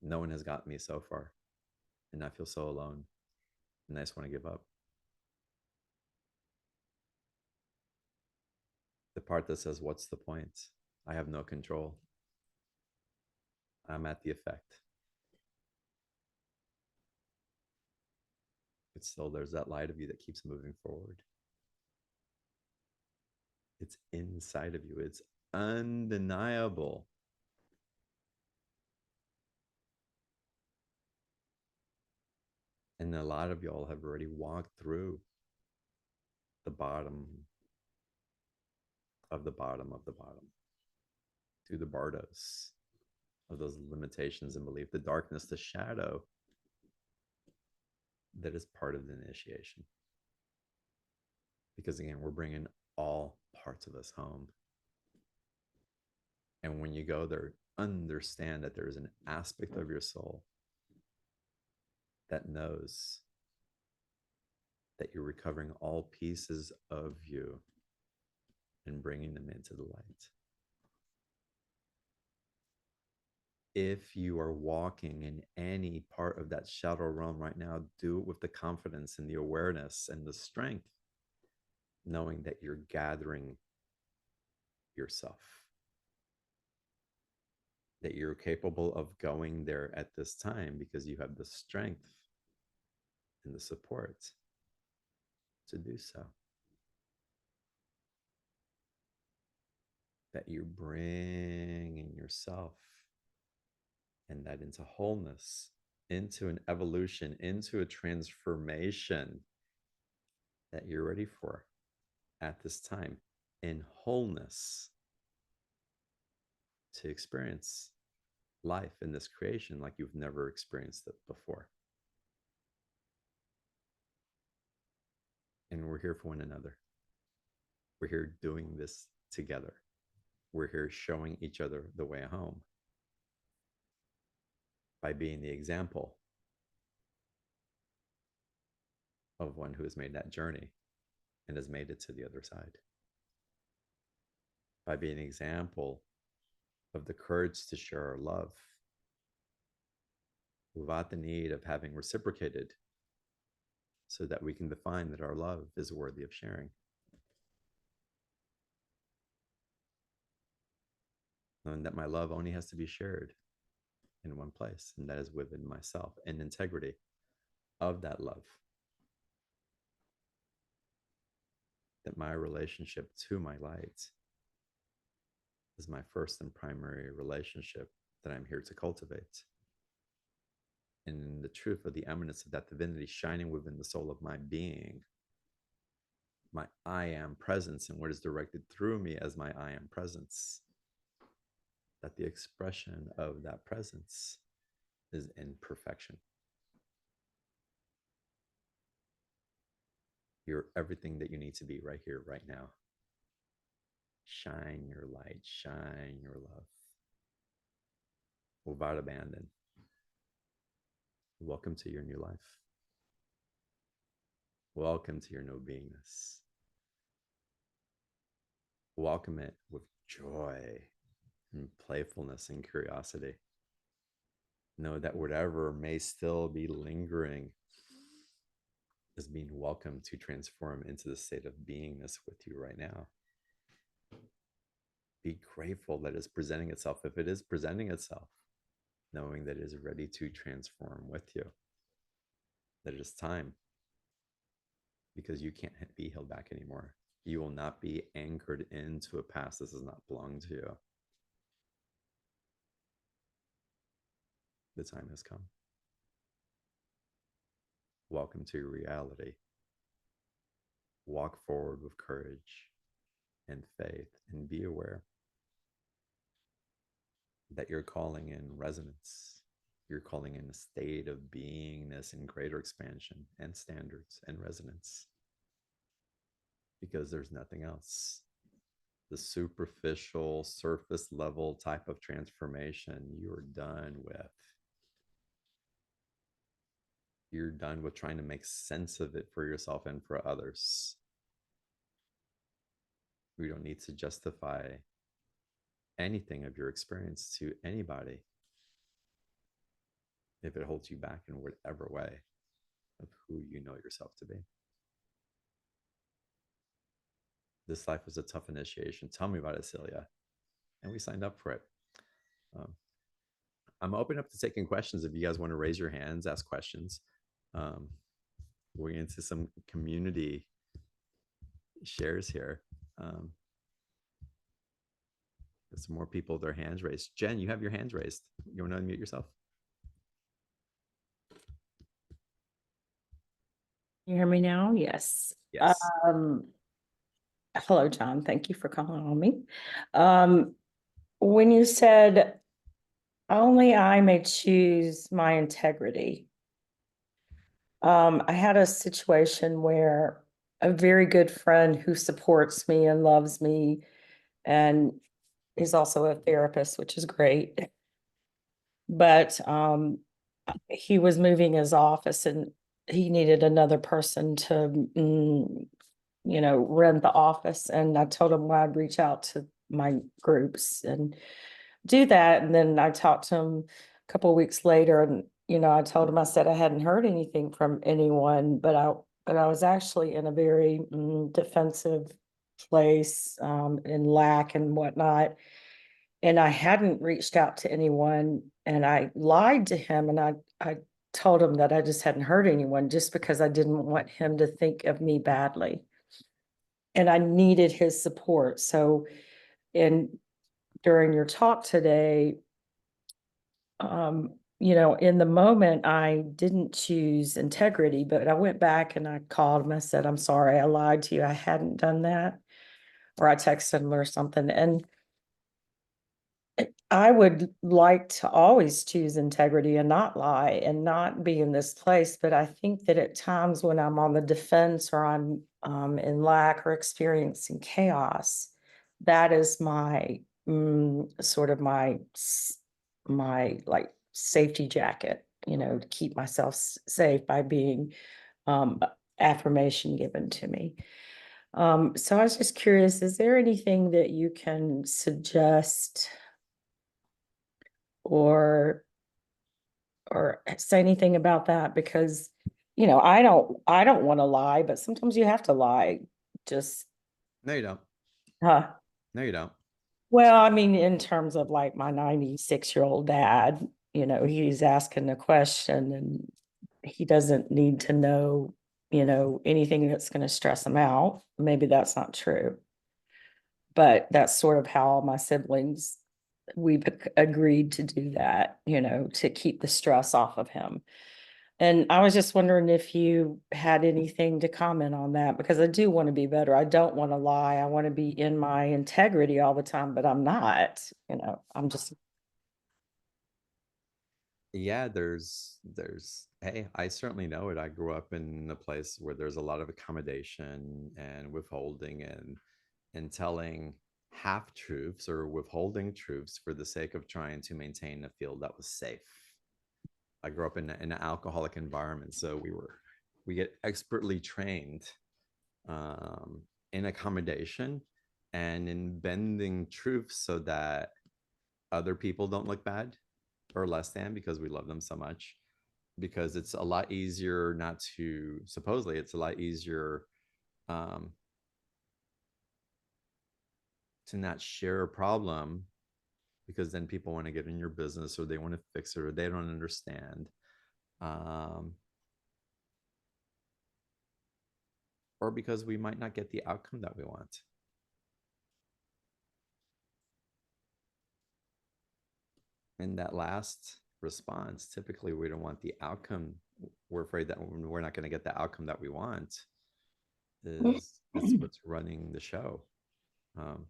no one has got me so far. And I feel so alone. And I just want to give up. The part that says, what's the point? I have no control. I'm at the effect. But still, there's that light of you that keeps moving forward. It's inside of you, it's undeniable. And a lot of y'all have already walked through the bottom of the bottom of the bottom, through the Bardos of those limitations and belief, the darkness, the shadow that is part of the initiation. Because again, we're bringing all parts of us home. And when you go there, understand that there is an aspect of your soul that knows that you're recovering all pieces of you and bringing them into the light. If you are walking in any part of that shadow realm right now, do it with the confidence and the awareness and the strength, knowing that you're gathering yourself, that you're capable of going there at this time because you have the strength and the support to do so. That you're bringing yourself and that into wholeness, into an evolution, into a transformation that you're ready for at this time in wholeness to experience life in this creation like you've never experienced it before. And we're here for one another. We're here doing this together. We're here showing each other the way home by being the example of one who has made that journey and has made it to the other side. By being an example of the courage to share our love without the need of having reciprocated so that we can define that our love is worthy of sharing. And that my love only has to be shared in one place, and that is within myself, and integrity of that love. That my relationship to my light is my first and primary relationship that I'm here to cultivate. And in the truth of the eminence of that divinity shining within the soul of my being, my I am presence, and what is directed through me as my I am presence, that the expression of that presence is in perfection. You're everything that you need to be right here, right now. Shine your light, shine your love without abandon. Welcome to your new life. Welcome to your new beingness. Welcome it with joy, and playfulness and curiosity. Know that whatever may still be lingering is being welcomed to transform into the state of beingness with you right now. Be grateful that it's presenting itself. If it is presenting itself, knowing that it is ready to transform with you, that it is time, because you can't be held back anymore. You will not be anchored into a past that does not belong to you. The time has come. Welcome to your reality. Walk forward with courage and faith, and be aware that you're calling in resonance. You're calling in a state of beingness and greater expansion and standards and resonance, because there's nothing else. The superficial, surface level type of transformation, you're done with. You're done with trying to make sense of it for yourself and for others. We don't need to justify anything of your experience to anybody if it holds you back in whatever way of who you know yourself to be. This life was a tough initiation. Tell me about it, Celia. And we signed up for it. Um, I'm open up to taking questions if you guys want to raise your hands, ask questions. We're into some community shares here. There's some more people with their hands raised. Jen, you have your hands raised. You want to unmute yourself? You hear me now? Yes. Yes. Hello, John. Thank you for calling on me. When you said only I may choose my integrity, I had a situation where a very good friend who supports me and loves me and is also a therapist, which is great. But he was moving his office and he needed another person to rent the office. And I told him I'd reach out to my groups and do that. And then I talked to him a couple of weeks later, and I told him, I said I hadn't heard anything from anyone, but I was actually in a very defensive place, in lack and whatnot. And I hadn't reached out to anyone, and I lied to him, and I told him that I just hadn't heard anyone, just because I didn't want him to think of me badly. And I needed his support. So, during your talk today, in the moment, I didn't choose integrity, but I went back and I called him. I said, I'm sorry, I lied to you. I hadn't done that. Or I texted him or something. And I would like to always choose integrity and not lie and not be in this place. But I think that at times when I'm on the defense, or I'm in lack or experiencing chaos, that is my sort of my like safety jacket, to keep myself safe, by being affirmation given to me. So I was just curious, is there anything that you can suggest or say anything about that? Because I don't want to lie, but sometimes you have to lie. Just No, you don't. huh. No, you don't. Well, I mean, in terms of like my 96-year-old dad, he's asking a question and he doesn't need to know, anything that's going to stress him out. Maybe that's not true. But that's sort of how all my siblings, we've agreed to do that, to keep the stress off of him. And I was just wondering if you had anything to comment on that, because I do want to be better. I don't want to lie. I want to be in my integrity all the time, but I'm not, I'm just. Yeah, hey, I certainly know it. I grew up in a place where there's a lot of accommodation and withholding, and telling half truths or withholding truths for the sake of trying to maintain a field that was safe. I grew up in an alcoholic environment, so we get expertly trained in accommodation and in bending truth so that other people don't look bad or less than because we love them so much. Because it's a lot easier not to, supposedly, it's a lot easier um, to not share a problem, because then people want to get in your business or they want to fix it or they don't understand. Um, or because we might not get the outcome that we want. In that last response, typically we don't want the outcome. We're afraid that we're not going to get the outcome that we want. It's what's running the show. Um,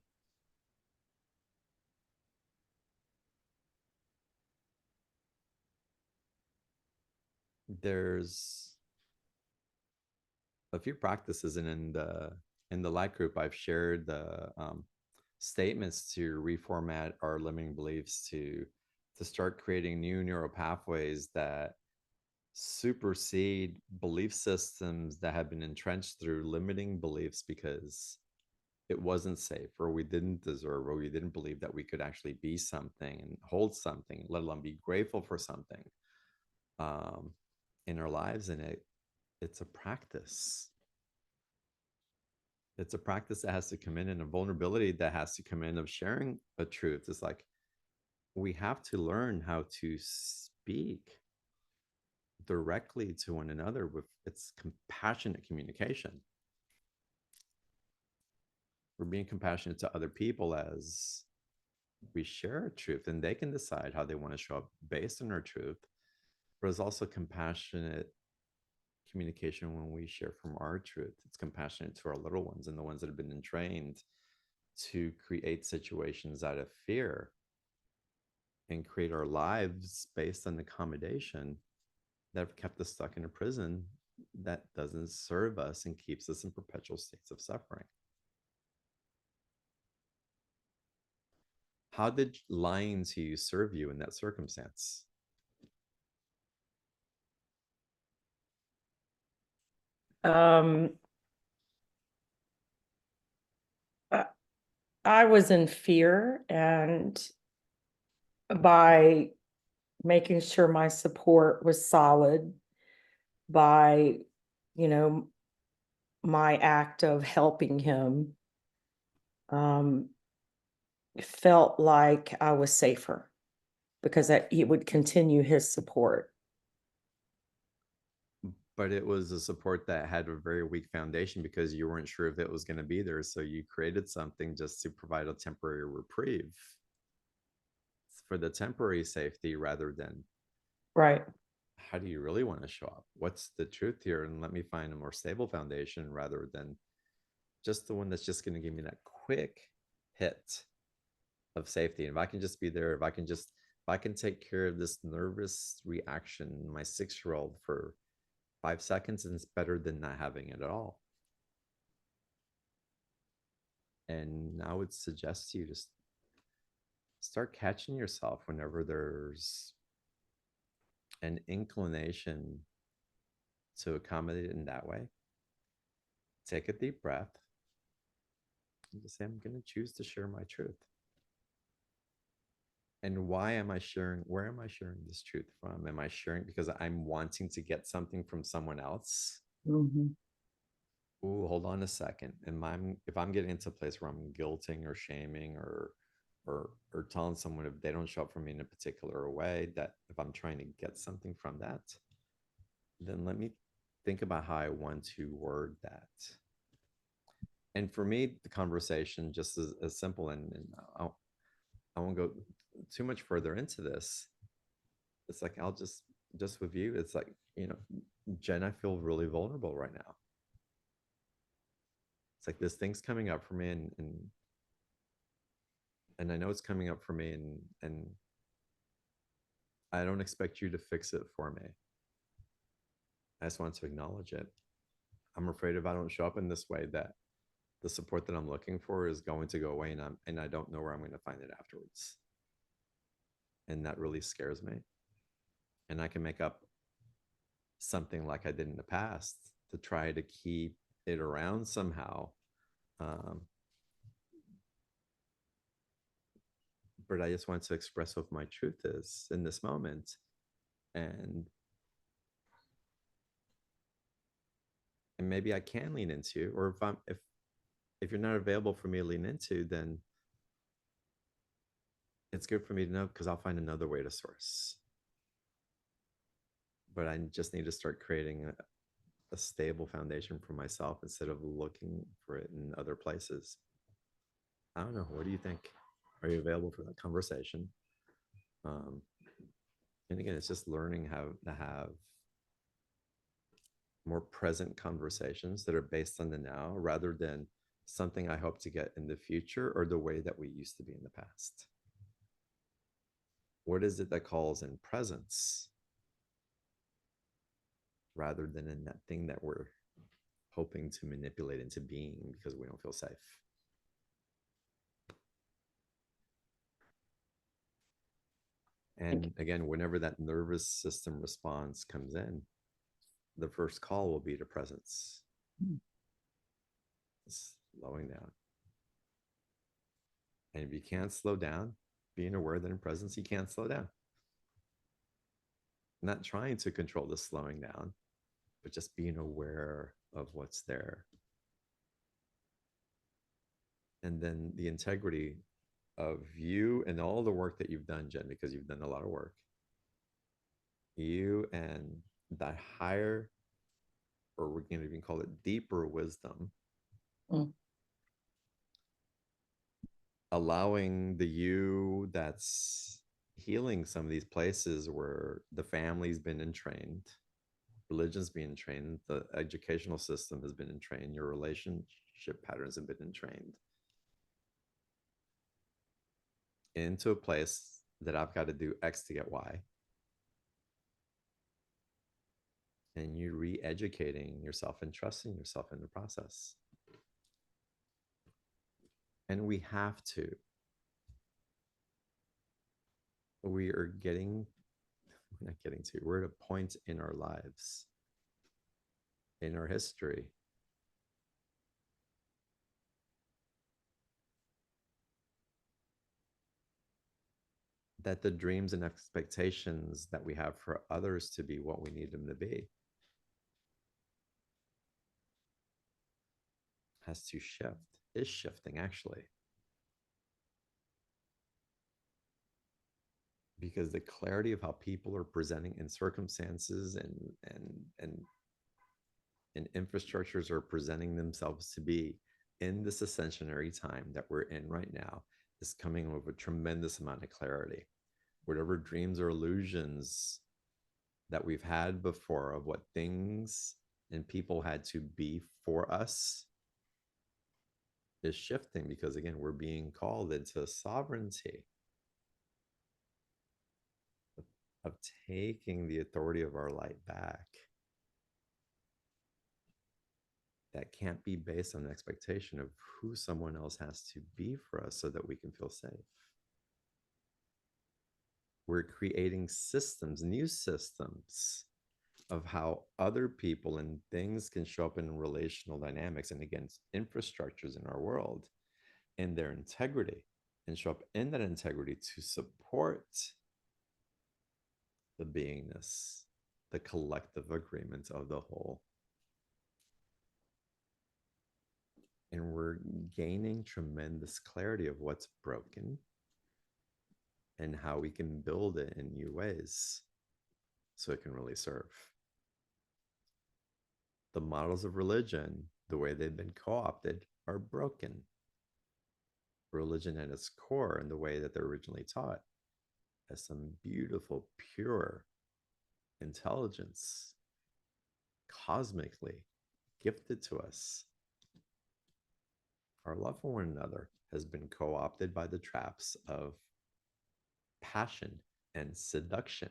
there's a few practices, and in the light group, I've shared the statements to reformat our limiting beliefs to start creating new neural pathways that supersede belief systems that have been entrenched through limiting beliefs because it wasn't safe, or we didn't deserve, or we didn't believe that we could actually be something and hold something, let alone be grateful for something um, in our lives. And it's a practice. It's a practice that has to come in, and a vulnerability that has to come in of sharing a truth. It's like we have to learn how to speak directly to one another with its compassionate communication. We're being compassionate to other people as we share our truth, and they can decide how they want to show up based on our truth. But it's also compassionate communication when we share from our truth. It's compassionate to our little ones and the ones that have been entrained to create situations out of fear and create our lives based on accommodation that have kept us stuck in a prison that doesn't serve us and keeps us in perpetual states of suffering. How did lying to you serve you in that circumstance? Um, I I was in fear, and by making sure my support was solid, by, you know, my act of helping him, um, felt like I was safer because he would continue his support. But it was a support that had a very weak foundation because you weren't sure if it was going to be there. So you created something just to provide a temporary reprieve for the temporary safety rather than Right. how do you really want to show up? What's the truth here? And let me find a more stable foundation rather than just the one that's just going to give me that quick hit of safety. And if I can just be there, if I can take care of this nervous reaction, my 6-year-old, for 5 seconds, and it's better than not having it at all. And I would suggest to you just start catching yourself whenever there's an inclination to accommodate it in that way. Take a deep breath and just say, I'm going to choose to share my truth. And why am I sharing? Where am I sharing this truth from? Am I sharing because I'm wanting to get something from someone else? Mhm. Ooh, hold on a second. If I'm getting into a place where I'm guilting or shaming or telling someone if they don't show up for me in a particular way, that if I'm trying to get something from that, then let me think about how I want to word that. And for me, the conversation just is as simple, and I won't go too much further into this. It's like I'll just with you. It's like, Jen, I feel really vulnerable right now. It's like this thing's coming up for me, and I know it's coming up for me, and I don't expect you to fix it for me. I just want to acknowledge it. I'm afraid if I don't show up in this way, that the support that I'm looking for is going to go away, and I don't know where I'm going to find it afterwards. And that really scares me. And I can make up something like I did in the past to try to keep it around somehow. but I just want to express what my truth is in this moment. And maybe I can lean into, or if you're not available for me to lean into, then it's good for me to know, because I'll find another way to source. But I just need to start creating a stable foundation for myself instead of looking for it in other places. I don't know. What do you think? Are you available for that conversation? Um, and again, it's just learning how to have more present conversations that are based on the now rather than something I hope to get in the future or the way that we used to be in the past. What is it that calls in presence rather than in that thing that we're hoping to manipulate into being because we don't feel safe? And again, whenever that nervous system response comes in, the first call will be to presence. Slowing down. And if you can't slow down, being aware that in presence, you can't slow down. Not trying to control the slowing down, but just being aware of what's there. And then the integrity of you and all the work that you've done, Jen, because you've done a lot of work. You and that higher, or we're going to even call it deeper wisdom, allowing the you that's healing some of these places where the family's been entrained, religion's being entrained, the educational system has been entrained, your relationship patterns have been entrained into a place that I've got to do X to get Y. And you re-educating yourself and trusting yourself in the process. And we have to. We're not getting to, we're at a point in our lives, in our history, that the dreams and expectations that we have for others to be what we need them to be has to shift, is shifting actually. Because the clarity of how people are presenting in circumstances and infrastructures are presenting themselves to be in this ascensionary time that we're in right now is coming with a tremendous amount of clarity. Whatever dreams or illusions that we've had before of what things and people had to be for us is shifting, because again, we're being called into sovereignty of taking the authority of our light back. That can't be based on the expectation of who someone else has to be for us so that we can feel safe. We're creating systems, new systems of how other people and things can show up in relational dynamics and against infrastructures in our world in their integrity, and show up in that integrity to support the beingness, the collective agreement of the whole. And we're gaining tremendous clarity of what's broken and how we can build it in new ways so it can really serve. The models of religion, the way they've been co-opted, are broken. Religion at its core and the way that they're originally taught has some beautiful, pure intelligence, cosmically gifted to us. Our love for one another has been co-opted by the traps of passion and seduction.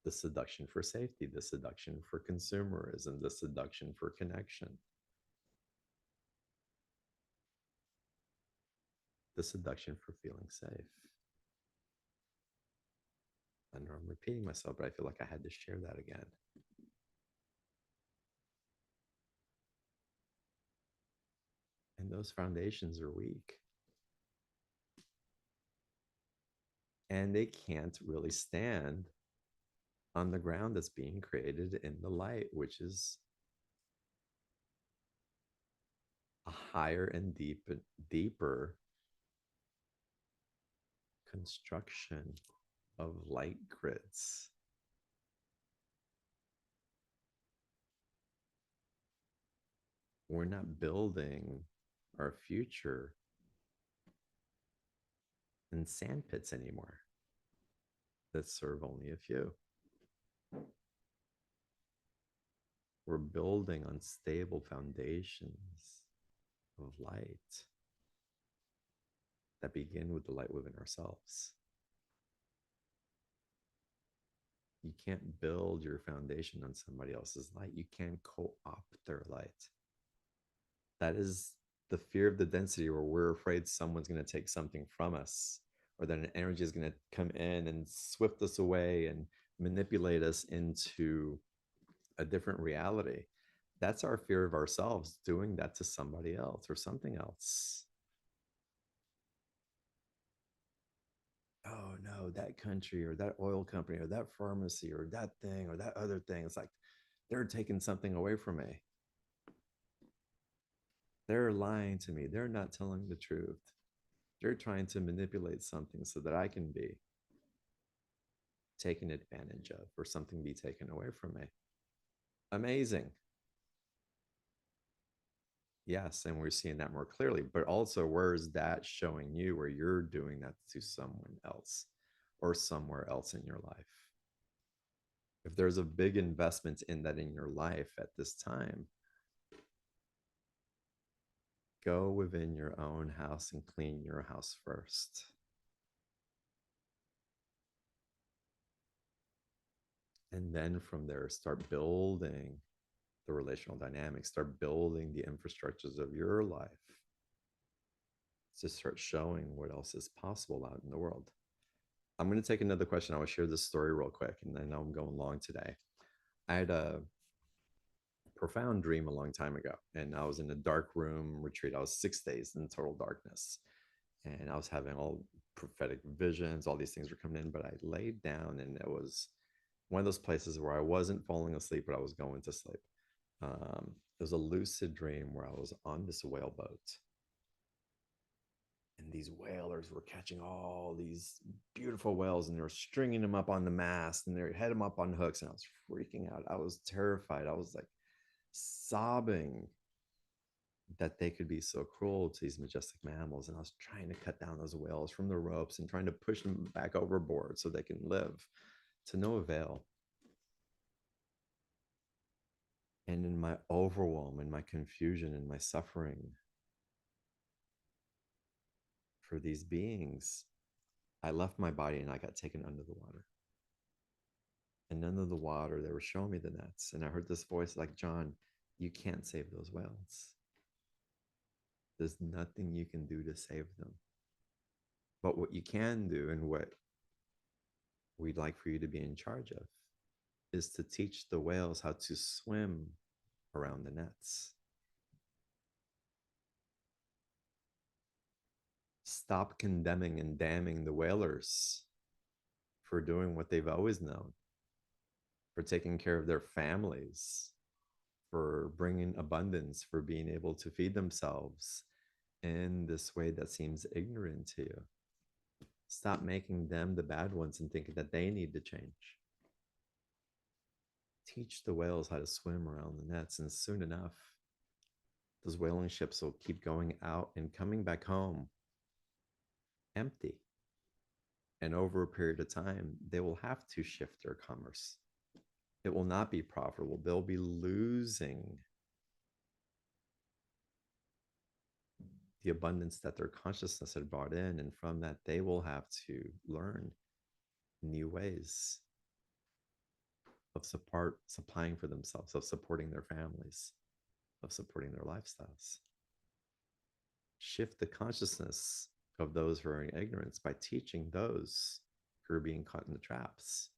The seduction for safety, the seduction for consumerism, the seduction for connection, the seduction for feeling safe. I know I'm repeating myself, but I feel like I had to share that again. And those foundations are weak. and they can't really stand on the ground that's being created in the light, which is a higher and deeper construction of light grids. We're not building our future in sand pits anymore that serve only a few. We're building on stable foundations of light that begin with the light within ourselves. You can't build your foundation on somebody else's light. You can't co-opt their light. That is the fear of the density, where we're afraid someone's going to take something from us, or that an energy is going to come in and swift us away and manipulate us into a different reality. That's our fear of ourselves doing that to somebody else or something else. Oh no, that country or that oil company or that pharmacy or that thing or that other thing. It's like they're taking something away from me. They're lying to me. They're not telling the truth. They're trying to manipulate something so that I can be taken advantage of or something be taken away from me. Amazing. Yes, and we're seeing that more clearly, but also where is that showing you where you're doing that to someone else or somewhere else in your life? If there's a big investment in that in your life at this time, go within your own house and clean your house first. And then from there, start building the relational dynamics, start building the infrastructures of your life to start showing what else is possible out in the world. I'm going to take another question. I will share this story real quick, and I know I'm going long today. I had a profound dream a long time ago, and I was in a dark room retreat. I was 6 days in total darkness, and I was having all prophetic visions. All these things were coming in, but I laid down, and it was one of those places where I wasn't falling asleep, but I was going to sleep. It was a lucid dream where I was on this whaleboat, and these whalers were catching all these beautiful whales, and they were stringing them up on the mast, and they had them up on hooks, and I was freaking out. I was terrified. I was like sobbing that they could be so cruel to these majestic mammals, and I was trying to cut down those whales from the ropes and trying to push them back overboard so they can live, to no avail. And in my overwhelm and my confusion and my suffering for these beings, I left my body and I got taken under the water. And under the water, they were showing me the nets. And I heard this voice like, John, you can't save those whales. There's nothing you can do to save them. But what you can do, and what we'd like for you to be in charge of, is to teach the whales how to swim around the nets. Stop condemning and damning the whalers for doing what they've always known, for taking care of their families, for bringing abundance, for being able to feed themselves in this way that seems ignorant to you. Stop making them the bad ones and thinking that they need to change. Teach the whales how to swim around the nets, and soon enough, those whaling ships will keep going out and coming back home empty. And over a period of time, they will have to shift their commerce. It will not be profitable. They'll be losing the abundance that their consciousness had brought in. And from that, they will have to learn new ways of supplying for themselves, of supporting their families, of supporting their lifestyles. Shift the consciousness of those who are in ignorance by teaching those who are being caught in the traps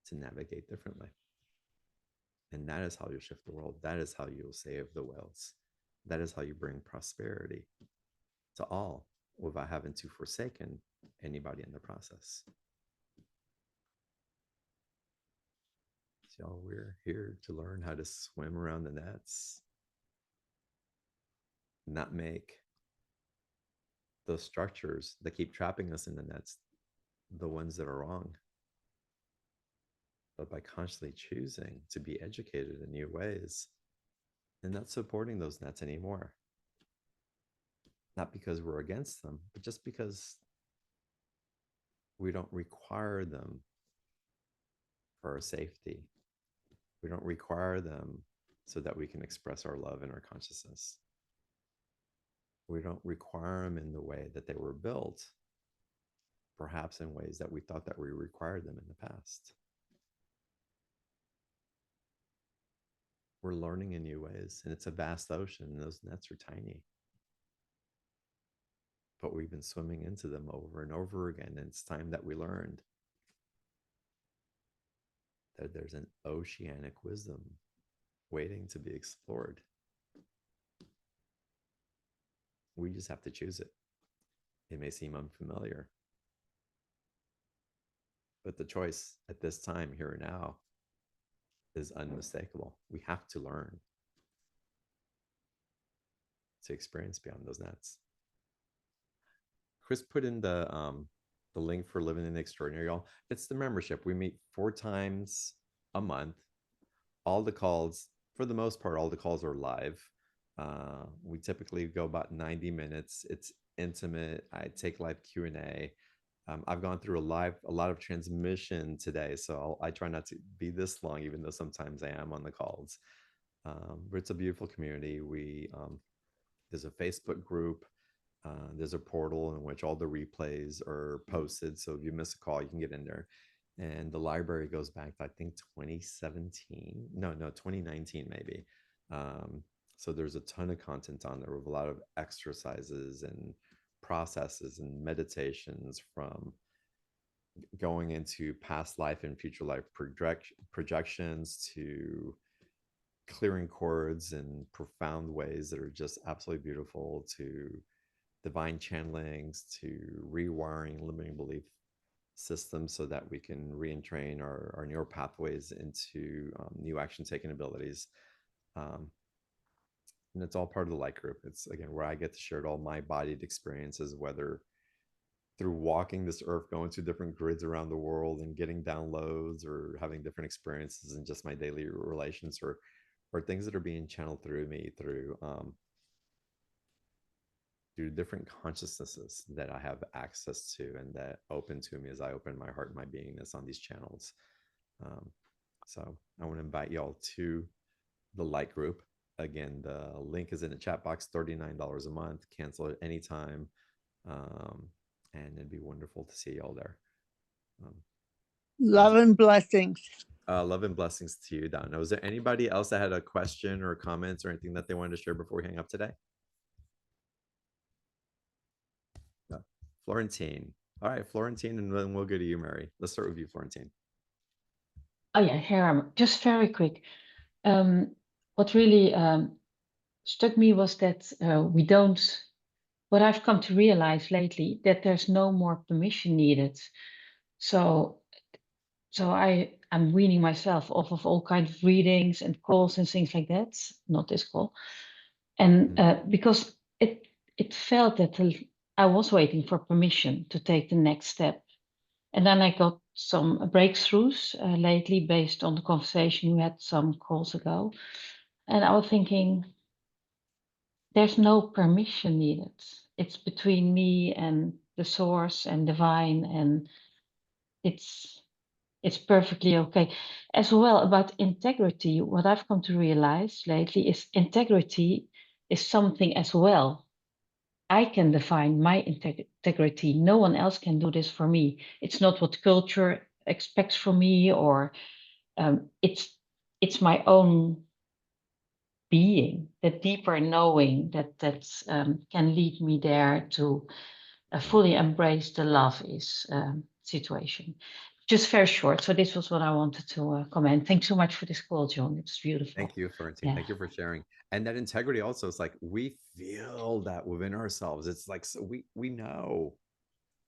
to navigate differently. And that is how you shift the world. That is how you will save the whales. That is how you bring prosperity to all. without having to forsaken anybody in the process. So we're here to learn how to swim around the nets, not make those structures that keep trapping us in the nets the ones that are wrong. But by constantly choosing to be educated in new ways and not supporting those nets anymore, not because we're against them, but just because we don't require them for our safety. We don't require them so that we can express our love in our consciousness. We don't require them in the way that they were built, perhaps in ways that we thought that we required them in the past. We're learning in new ways, and it's a vast ocean, and those nets are tiny. But we've been swimming into them over and over again, and it's time that we learned that there's an oceanic wisdom waiting to be explored. We just have to choose it. It may seem unfamiliar, but the choice at this time, here and now, is unmistakable. We have to learn to experience beyond those nets. Chris put in the link for Living in the Extraordinary, y'all. It's the membership. We meet 4 times a month. All the calls, for the most part, all the calls are live. We typically go about 90 minutes. It's intimate. I take live Q&A. I've gone through a lot of transmission today, so I try not to be this long, even though sometimes I am on the calls. But it's a beautiful community. There's a Facebook group. There's a portal in which all the replays are posted. So if you miss a call, you can get in there. And the library goes back to, I think, 2017. No, 2019 maybe. So there's a ton of content on there with a lot of exercises and processes and meditations, from going into past life and future life projections to clearing chords in profound ways that are just absolutely beautiful, to divine channelings, to rewiring limiting belief systems so that we can re-entrain our neural pathways into new action taking abilities. And it's all part of the light group. It's, again, where I get to share all my embodied experiences, whether through walking this earth, going to different grids around the world and getting downloads, or having different experiences in just my daily relations, or things that are being channeled through me through different consciousnesses that I have access to and that open to me as I open my heart and my beingness on these channels. So I want to invite y'all to the light group. Again, the link is in the chat box, $39 a month, cancel at any time. And it'd be wonderful to see y'all there. Love and blessings. Love and blessings to you, Donna. Was there anybody else that had a question or comments or anything that they wanted to share before we hang up today? Florentine. All right, Florentine, and then we'll go to you, Mary. Let's start with you, Florentine. Oh yeah, here I'm just very quick. What really struck me was that we don't, what I've come to realize lately, that there's no more permission needed. So I'm weaning myself off of all kinds of readings and calls and things like that, not this call. And because it felt that I was waiting for permission to take the next step. And then I got some breakthroughs lately based on the conversation we had some calls ago. And I was thinking, there's no permission needed. It's between me and the source and divine, and it's perfectly okay. As well, about integrity, what I've come to realize lately is integrity is something as well. I can define my integrity. No one else can do this for me. It's not what culture expects from me, or it's my own being, that deeper knowing that can lead me there to fully embrace the love is situation. just very short. So this was what I wanted to comment. Thanks so much for this call, John. It was beautiful. Thank you, Florentine. Yeah. Thank you for sharing. And that integrity also is like, we feel that within ourselves. It's like, so we know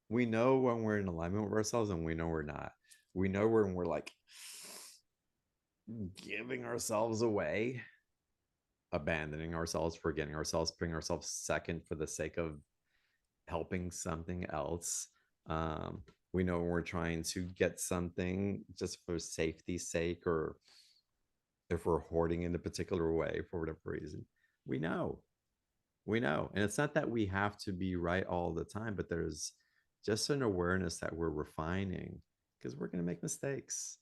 when we're in alignment with ourselves, and we know we're not. We know when we're like giving ourselves away, abandoning ourselves, forgetting ourselves, putting ourselves second for the sake of helping something else. We know when we're trying to get something just for safety's sake, or if we're hoarding in a particular way for whatever reason. We know. And it's not that we have to be right all the time, but there's just an awareness that we're refining, because we're going to make mistakes.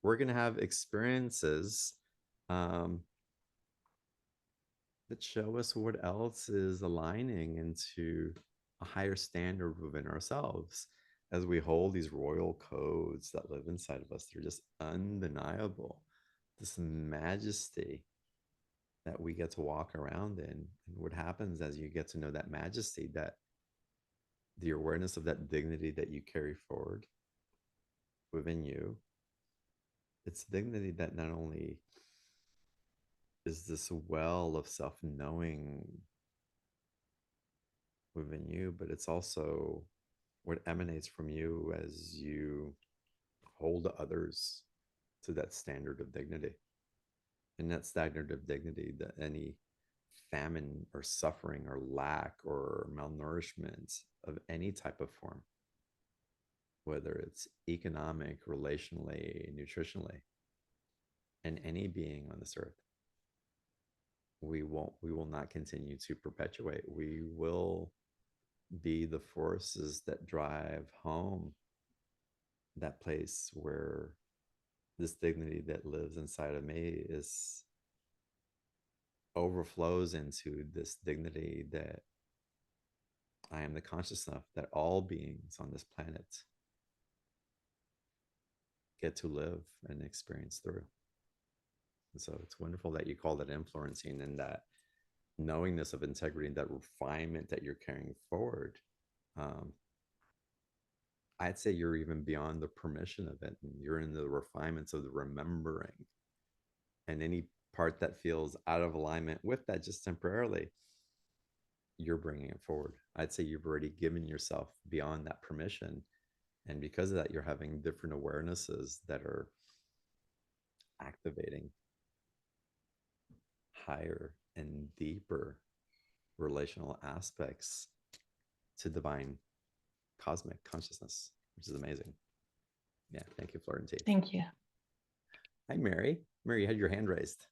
We're going to have experiences that show us what else is aligning into a higher standard within ourselves, as we hold these royal codes that live inside of us. They're just undeniable. This majesty that we get to walk around in. And what happens as you get to know that majesty, that the awareness of that dignity that you carry forward within you, it's dignity that not only is this well of self-knowing within you, but it's also what emanates from you as you hold others to that standard of dignity. And that standard of dignity, that any famine or suffering or lack or malnourishment of any type of form, whether it's economic, relationally, nutritionally, and any being on this earth, we will not continue to perpetuate. We will be the forces that drive home that place where this dignity that lives inside of me is overflows into this dignity that I am the conscious enough that all beings on this planet get to live and experience through. And so it's wonderful that you call that in, Florentine, and that knowingness of integrity and that refinement that you're carrying forward. I'd say you're even beyond the permission of it, and you're in the refinements of the remembering. And any part that feels out of alignment with that, just temporarily, you're bringing it forward. I'd say you've already given yourself beyond that permission. And because of that, you're having different awarenesses that are activating higher and deeper relational aspects to divine cosmic consciousness, which is amazing. Yeah. Thank you, Florentine. Thank you. Hi, Mary. Mary, you had your hand raised.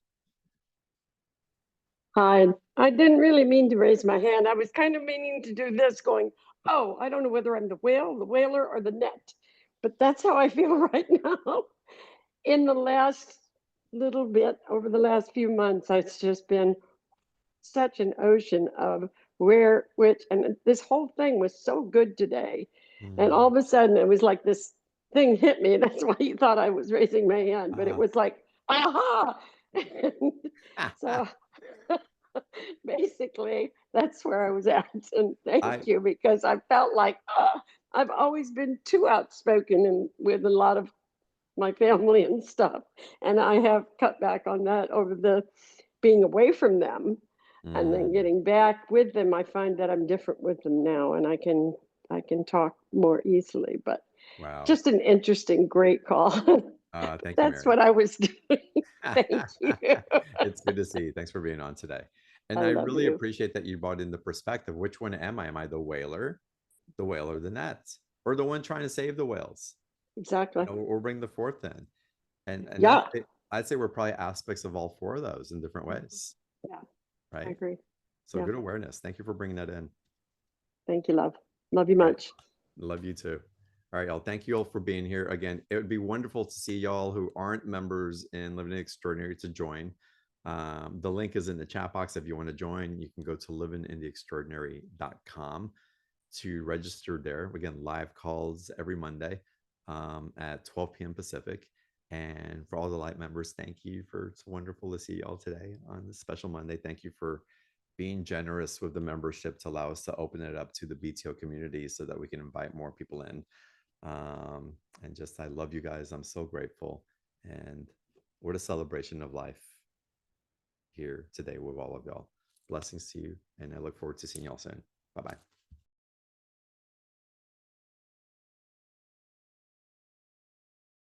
Hi. I didn't really mean to raise my hand. I was kind of meaning to do this, going, oh, I don't know whether I'm the whale, the whaler, or the net, but that's how I feel right now. In the last little bit, over the last few months, it's just been such an ocean of and this whole thing was so good today. And all of a sudden it was like this thing hit me. That's why you thought I was raising my hand, but it was like, aha. So basically that's where I was at. And thank you, because I felt like I've always been too outspoken and with a lot of my family and stuff. And I have cut back on that over the being away from them. And then getting back with them, I find that I'm different with them now, and I can talk more easily. But wow, just an interesting, great call. Thank you, That's Mary. what I was doing. Thank you. It's good to see you. Thanks for being on today. And I really appreciate that you brought in the perspective. Which one am I? Am I the whaler, the net, or the one trying to save the whales? Exactly. Or bring the fourth in. And yeah, I'd say we're probably aspects of all four of those in different ways. Yeah. Right. I agree. So good awareness. Thank you for bringing that in. Thank you, love. Love you much. Love you too. All right, y'all. Thank you all for being here. Again, it would be wonderful to see y'all who aren't members in Living Extraordinary to join. The link is in the chat box. If you want to join, you can go to livingintheextraordinary.com to register there. Again, live calls every Monday at 12 p.m. Pacific. And for all the light members, thank you. It's wonderful to see y'all today on this special Monday. Thank you for being generous with the membership to allow us to open it up to the BTO community so that we can invite more people in. And just, I love you guys. I'm so grateful. And what a celebration of life here today with all of y'all. Blessings to you. And I look forward to seeing y'all soon. Bye-bye.